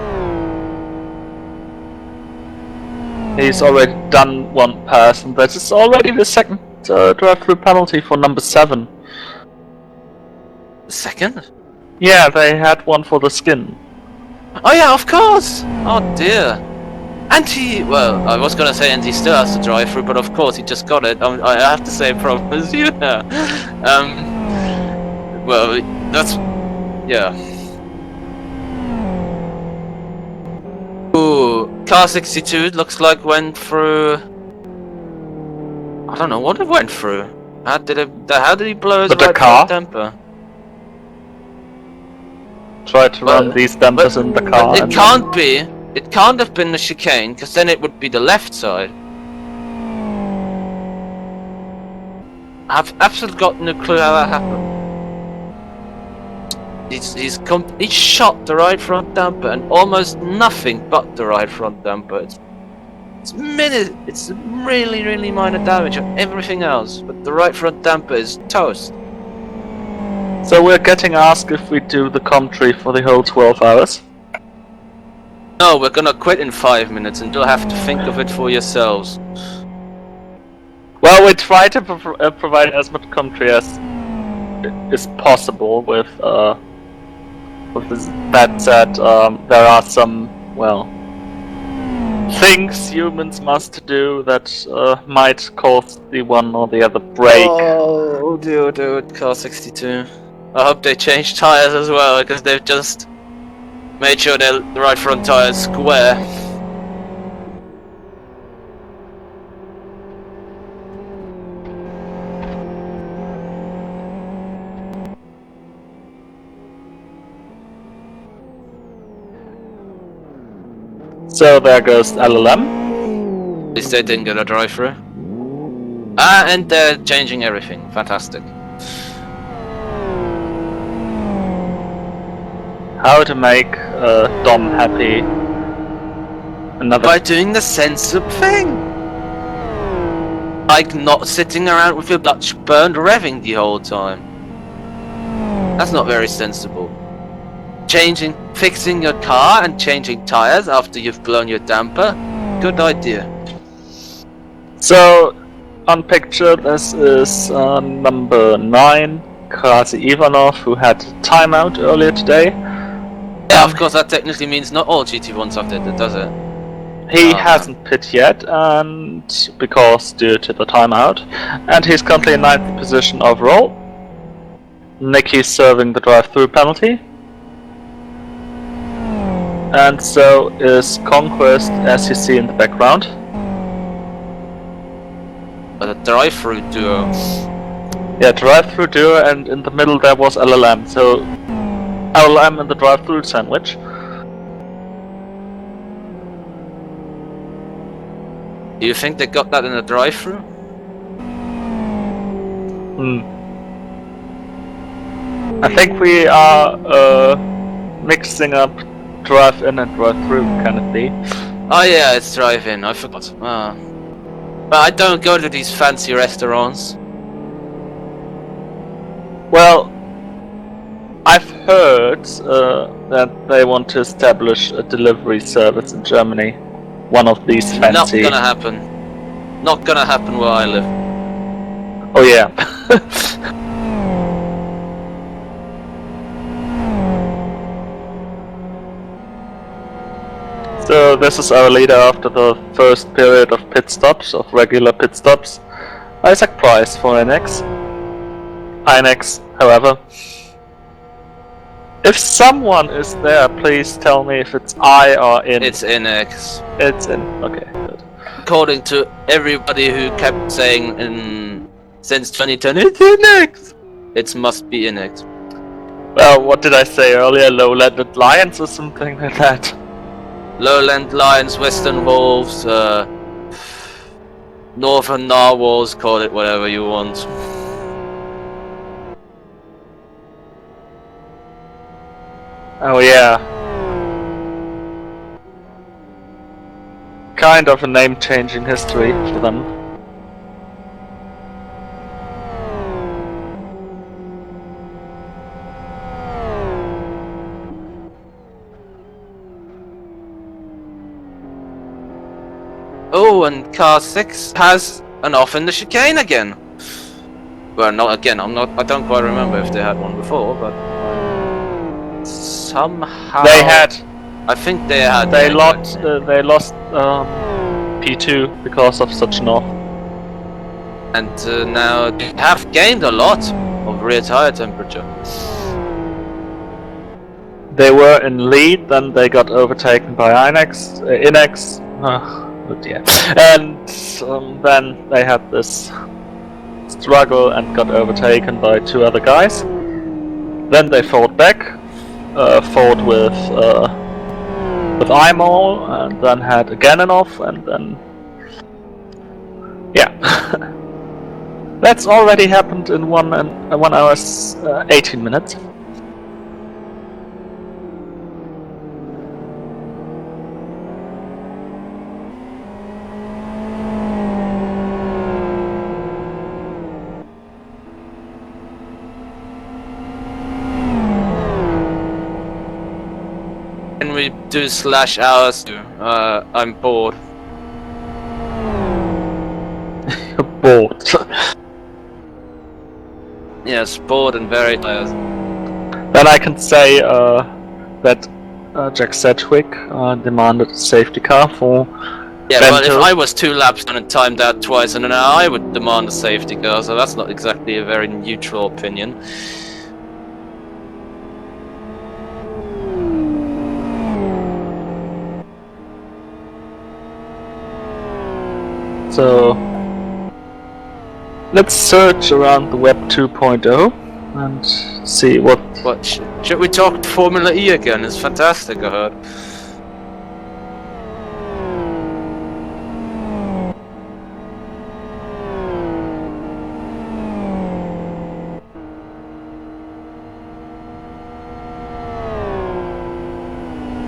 He's already done one pass, and that is already the second drive-through penalty for number 7. The second? Yeah, they had one for the skin. Oh yeah, of course! Oh dear. And well, I was gonna say, and he still has to drive through, but of course he just got it. I have the same problem as you now. Well, that's, yeah. Ooh, car 62 looks like went through. I don't know what it went through. How did he blow his But the right car? front temper? Try to run these dampers in the car. But it and can't be. It can't have been the chicane, because then it would be the left side. I've absolutely got no clue how that happened. He shot the right front damper and almost nothing but the right front damper. It's really minor damage on everything else, but the right front damper is toast. So we're getting asked if we do the commentary for the whole 12 hours. No, we're gonna quit in 5 minutes and you'll have to think of it for yourselves. Well, we try to provide as much commentary as is possible with that said, there are some, well, things humans must do that might cause the one or the other break. Oh, dude, car 62. I hope they change tires as well, because they've just made sure the right front tire is square. So there goes LLM. At least they didn't get a drive-through. Ah, and they're changing everything. Fantastic. How to make Dom happy. Another. By doing the sensible thing. Like not sitting around with your clutch burned revving the whole time. That's not very sensible. Fixing your car and changing tires after you've blown your damper. Good idea. So, on picture, this is number 9, Krasi Ivanov, who had a timeout earlier today. Yeah, of course, that technically means not all GT1s have it, does it? He hasn't pit yet, and because due to the timeout, and he's currently in 9th position overall. Nicky's serving the drive-through penalty. And so is Conquest, as you see in the background. But a drive-through duo. Yeah, drive-through duo, and in the middle there was LLM. So LLM in the drive-through sandwich. Do you think they got that in a drive-through? I think we are mixing up drive-in and drive-through, can it be? Oh yeah, it's drive-in, I forgot. But I don't go to these fancy restaurants. Well, I've heard that they want to establish a delivery service in Germany. One of these fancy... Not gonna happen. Not gonna happen where I live. Oh yeah. So this is our leader after the first period of pit stops, of regular pit stops. Isaac Price for INX. INX, however. If someone is there, please tell me if it's I or in. It's INX. It's in. Okay, good. According to everybody who kept saying since 2010, it's INX! It must be INX. Well, what did I say earlier? Low-landed lions or something like that? Lowland lions, western wolves, northern narwhals, call it whatever you want. Oh yeah. Kind of a name-changing history for them. Oh, and car 6 has an off in the chicane again. Well, not again. I don't quite remember if they had one before, but somehow They had. I think they had. They lost. They lost P2 because of such an off. And now they have gained a lot of rear tire temperature. They were in lead, then they got overtaken by Inex. Oh dear. And then they had this struggle and got overtaken by two other guys. Then they fought back, fought with Imol, and then had again an off, and then yeah. That's already happened in 1 hour 18 minutes. Can we do /hours? I'm bored. Bored. Yes, bored and very tired. Then I can say that Jack Sedgwick demanded a safety car for Yeah, well, if Bento. I was 2 laps and timed out twice in an hour, I would demand a safety car, so that's not exactly a very neutral opinion. So let's search around the web 2.0 and see what. What, should we talk Formula E again? It's fantastic, I heard.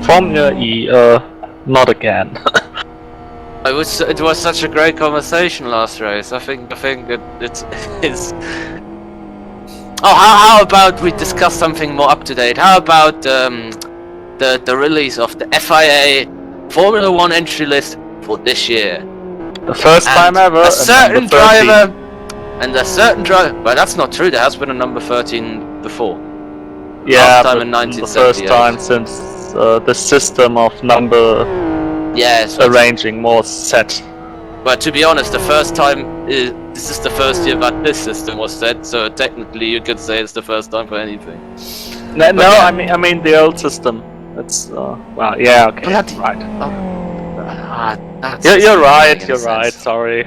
Formula E, not again. It was such a great conversation last race. I think it's. Oh, how about we discuss something more up to date? How about the release of the FIA Formula 1 entry list for this year? The first time ever. A certain and number 13. driver, and a certain driver. Well, that's not true. There has been a number 13 before. Yeah, last time but in the first 1978. time since the system of number Yes. arranging was set. But to be honest, the first time this is the first year that this system was set, so technically you could say it's the first time for anything. No, yeah. I mean the old system. It's well, yeah, okay, Bloody- right. That's You're right. making You're sense. right. Sorry.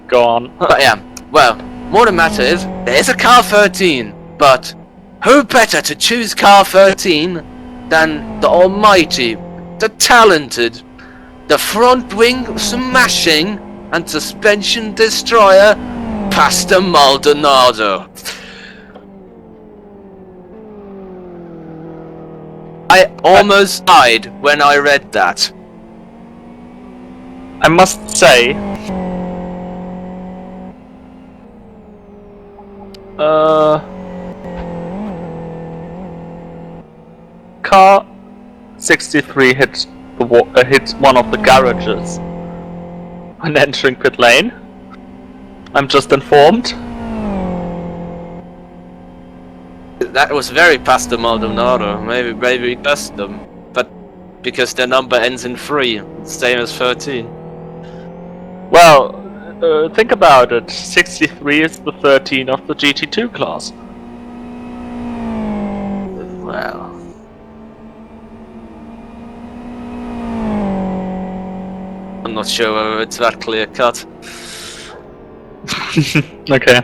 Go on. But yeah, well, more the matter is, there is a car 13, but who better to choose car 13 than the almighty, the talented, the front wing smashing and suspension destroyer, Pastor Maldonado. I almost died when I read that. I must say, car 63 hit one of the garages when entering pit lane. I'm just informed. That was very Pastor Maldonado. Maybe custom, but because their number ends in 3, same as 13. Well, think about it. 63 is the 13 of the GT2 class. Well, I'm not sure whether it's that clear cut. Okay.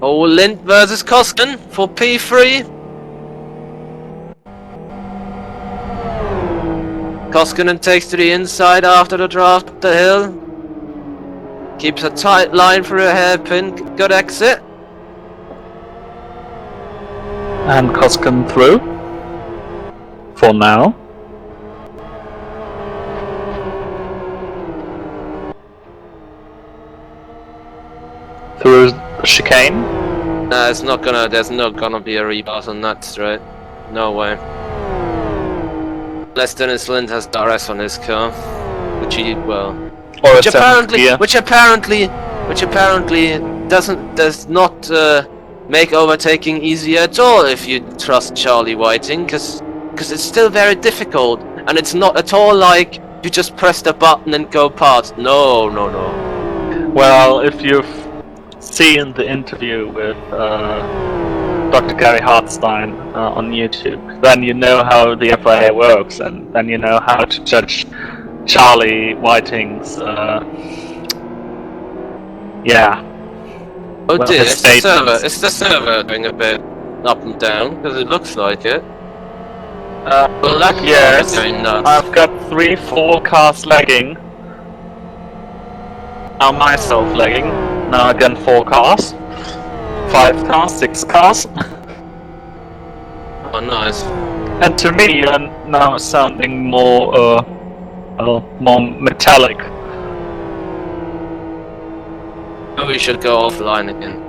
Oh, Lind versus Koskin for P3. Koskinen takes to the inside after the draft up the hill. Keeps a tight line for a hairpin. Good exit. And Koskin through. For now. Through the chicane. There's not gonna be a repass on that straight. No way. Unless Dennis Lind has DRS on his car. Which he, well... Or Which apparently does not make overtaking easy at all if you trust Charlie Whiting, because it's still very difficult, and it's not at all like you just press the button and go past. No. Well, if you've seen the interview with Dr. Gary Hartstein on YouTube, then you know how the FIA works, and then you know how to judge Charlie Whiting's Oh well, dear, his statements. it's the server doing a bit up and down, because it looks like it. Well, that yes, is going nuts. I've got 3-4 cars lagging. Now myself lagging. Now again 4 cars. 5 cars, 6 cars. Oh, nice. And to me, I'm now sounding more metallic. We should go offline again.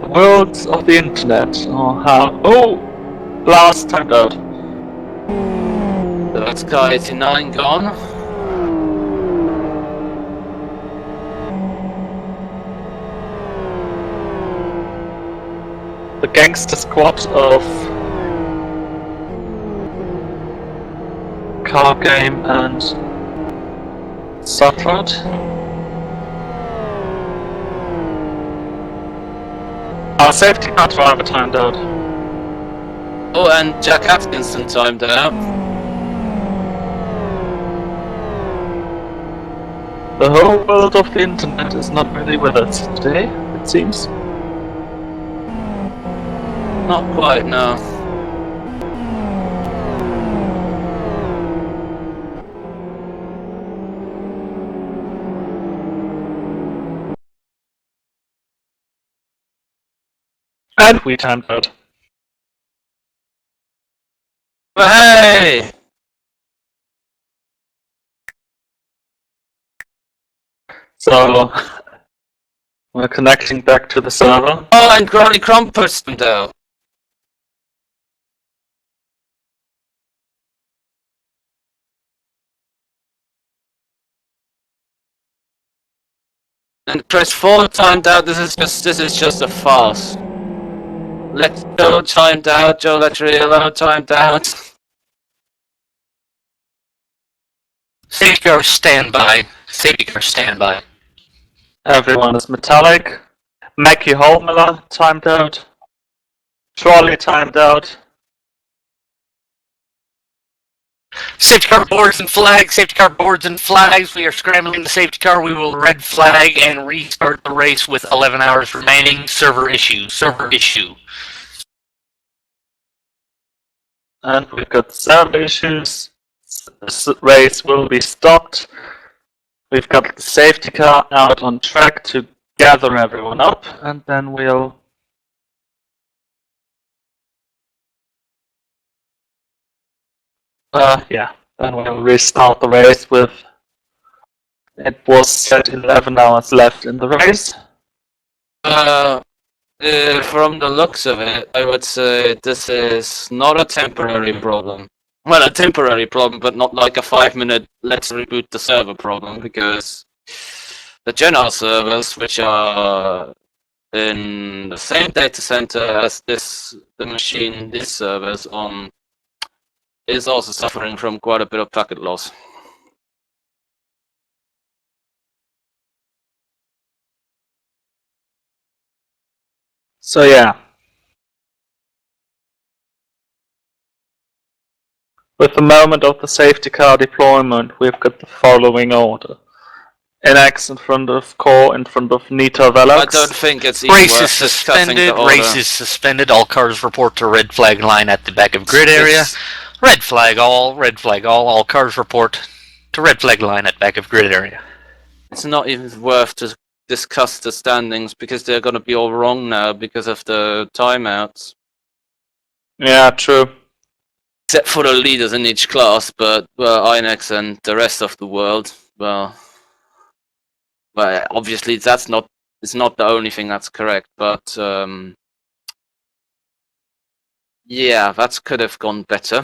The worlds of the internet. Oh, last time out. So that's car 89 gone. The gangster squad of Car Game and Suffered. Our safety car driver timed out. Oh, and Jack Atkinson timed out. The whole world of the internet is not really with us today, it seems. Not quite, no. And we timed out. Hey! So, we're connecting back to the server. Oh, and Granny Crumpus timed out. And Chris Ford timed out. This is just a farce. Let Joe timed out. Joe Latriello timed out. Safety car standby. Safety car standby. Everyone is metallic. Mackie Holmiller timed out. Trolley timed out. Safety car boards and flags. Safety car boards and flags. We are scrambling the safety car. We will red flag and restart the race with 11 hours remaining. Server issue. Server issue. And we've got server issues. This race will be stopped. We've got the safety car out on track to gather everyone up, and then we'll then we'll restart the race with, it was set 11 hours left in the race. From the looks of it, I would say this is not a temporary problem. Well, a temporary problem, but not like a 5-minute let's reboot the server problem, because the general servers, which are in the same data center as the machine this server's on, is also suffering from quite a bit of packet loss. So yeah. With the moment of the safety car deployment, we've got the following order. NX in front of Core, in front of Nita Velox. I don't think it's even Race is worth discussing the suspended. order. Race is suspended. All cars report to red flag line at the back of grid area. Red flag all. Red flag all. All cars report. to red flag line at back of grid area. It's not even worth to discuss the standings because they're going to be all wrong now because of the timeouts. Yeah, true. Except for the leaders in each class, but Inex and the rest of the world, well, obviously it's not the only thing that's correct, but yeah, that could have gone better.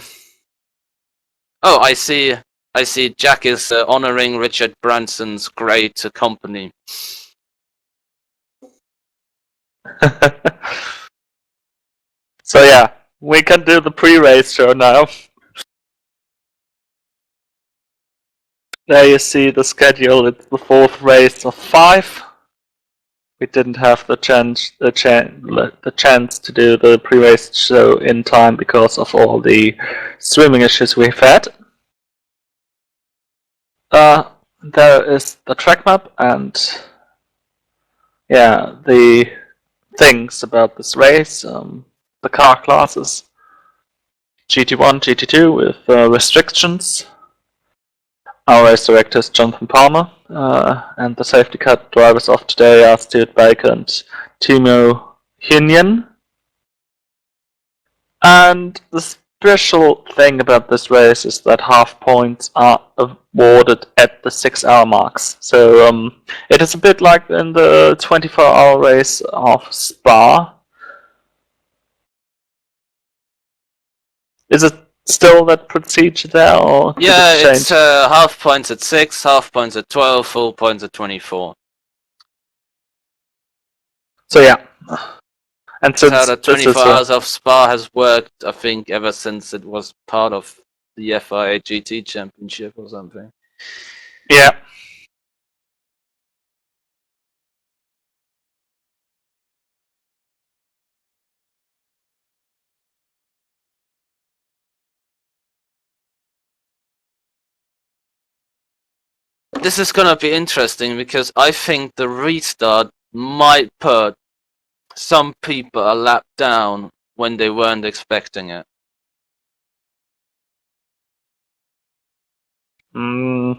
Oh, I see Jack is honoring Richard Branson's great company. So yeah, we can do the pre-race show now. There you see the schedule. It's the fourth race of 5. We didn't have the chance to do the pre-race show in time because of all the streaming issues we've had. There is the track map and yeah, the things about this race, the car classes, GT1, GT2 with restrictions. Our race director is Jonathan Palmer, and the safety car drivers of today are Stuart Baker and Timo Hyunyan. And the special thing about this race is that half points are awarded at the 6-hour marks. So it is a bit like in the 24-hour race of Spa. Is it still that procedure there, or Yeah, did it change? it's half points at 6, half points at 12, full points at 24. So yeah, and since That's how the this 24 is hours of Spa has worked, I think, ever since it was part of the FIA GT Championship or something. yeah. This is gonna be interesting because I think the restart might put some people a lap down when they weren't expecting it. We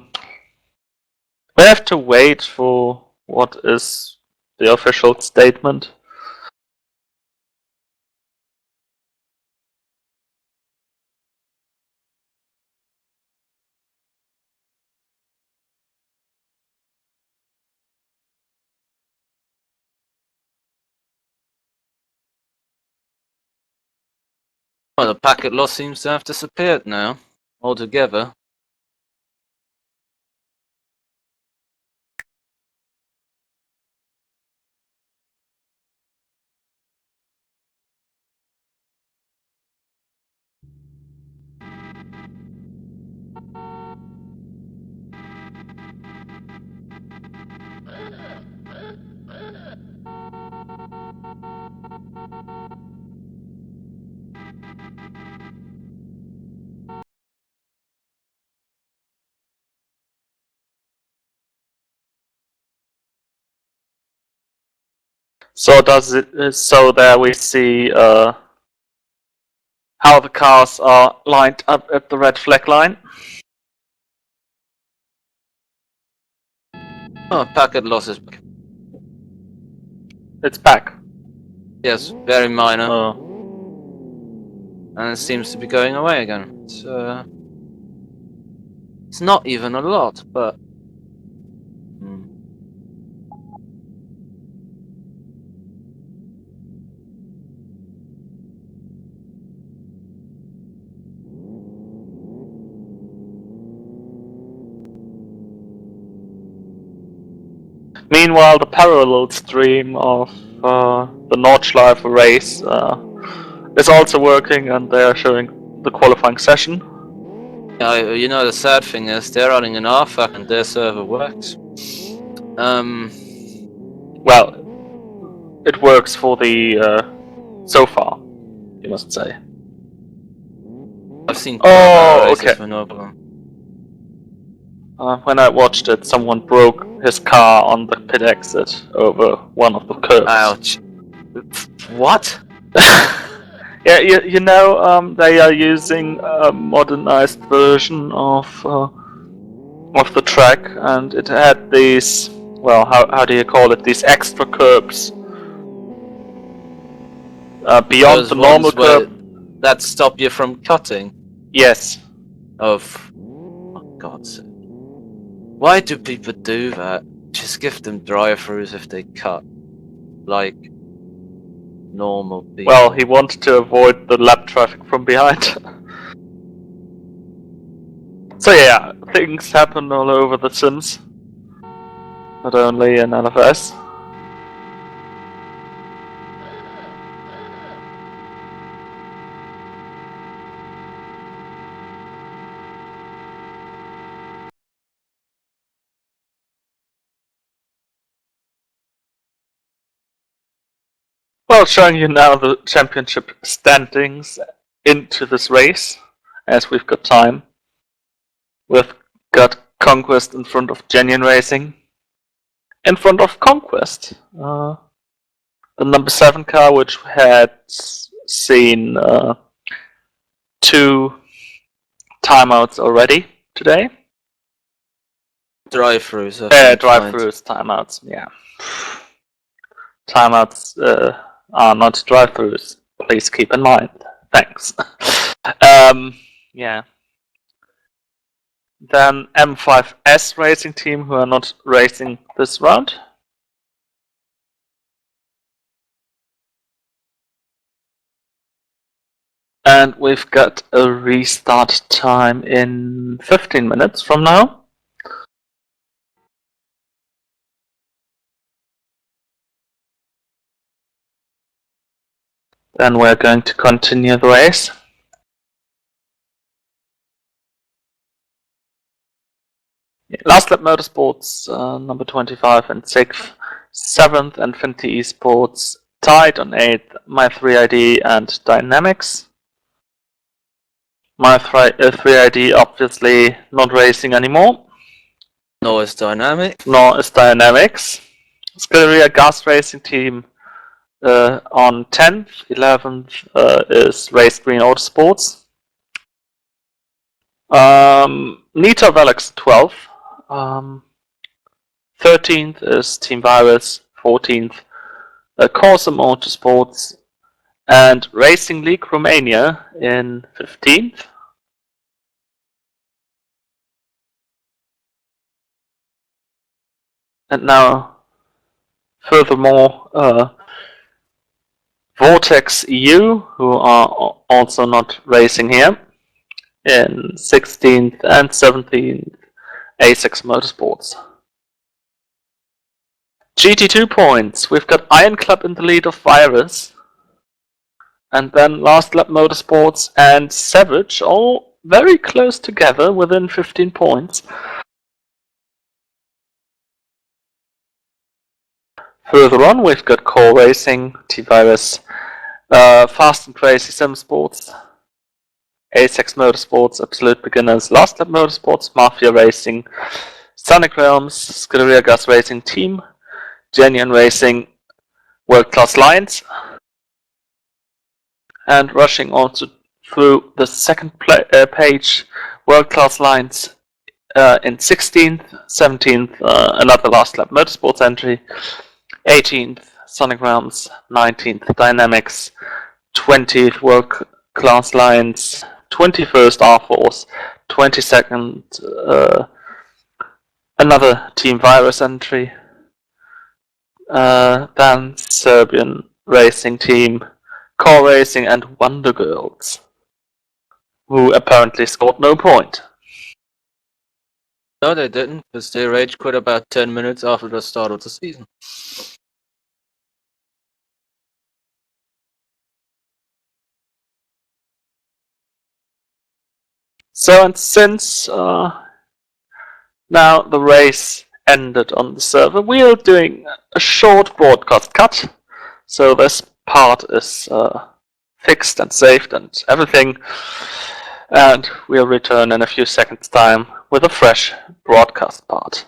have to wait for what is the official statement. Well, the packet loss seems to have disappeared now, altogether. So does it? So there we see how the cars are lined up at the red flag line. Oh, packet loss is back. It's back. Yes, very minor. Oh. And it seems to be going away again. It's not even a lot, but Meanwhile, the parallel stream of the Nordschleife race is also working, and they are showing the qualifying session. you know the sad thing is they're running an RFAC and their server works. Well, it works for the so far, you must say. I've seen okay. races with no problem. When I watched it, someone broke his car on the pit exit over one of the curves. Ouch. What? Yeah, you know, they are using a modernized version of of the track, and it had these, well, how do you call it, these extra curbs beyond Those the normal ones where curb. that stop you from cutting. Yes. Oh God's sake. Why do people do that? Just give them drive-throughs if they cut. Like normal people. Well, he wanted to avoid the lap traffic from behind. So yeah, things happen all over the Sims. Not only in LFS. Well, showing you now the championship standings into this race, as we've got time. We've got Conquest in front of Genuine Racing. In front of Conquest, the number 7 car, which had seen 2 timeouts already today. Drive-throughs. Drive-throughs, timeouts, yeah. Timeouts are not drive-throughs. Please keep in mind. Thanks. Yeah. Then M5S Racing Team, who are not racing this round. And we've got a restart time in 15 minutes from now. Then we're going to continue the race. Last Lap Motorsports, number 25 and 6th, 7th, and Finty Esports tied on 8th, My 3ID and Dynamics. My 3ID obviously not racing anymore. Nor is Dynamic. Nor is Dynamics. Scuderia Gas Racing Team on 10th, 11th is Race Green Autosports. Nita Velox 12th. 13th is Team Virus. 14th, Corsa Motorsports. And Racing League Romania in 15th. And now, furthermore, Vortex EU, who are also not racing here, in 16th and 17th, A6 Motorsports. GT2 points, we've got Iron Club in the lead of Virus, and then Last Lap Motorsports and Savage, all very close together, within 15 points. Further on, we've got Core Racing, T-Virus, Fast and Crazy Sim Sports, A6 Motorsports, Absolute Beginners, Last Lap Motorsports, Mafia Racing, Sonic Realms, Scuderia Gas Racing Team, Genuine Racing, World Class Lines, and rushing also through the second page, World Class Lines in 16th, 17th, another Last Lap Motorsports entry, 18th, Sonic Realms, 19th, Dynamics, 20th, World Class Lines, 21st, R-Force, 22nd, another Team Virus entry, then Serbian Racing Team, Core Racing, and Wonder Girls, who apparently scored no point. No, they didn't, because they rage quit about 10 minutes after the start of the season. So, and since now the race ended on the server, we are doing a short broadcast cut. So this part is fixed and saved and everything. And we'll return in a few seconds' time with a fresh broadcast part.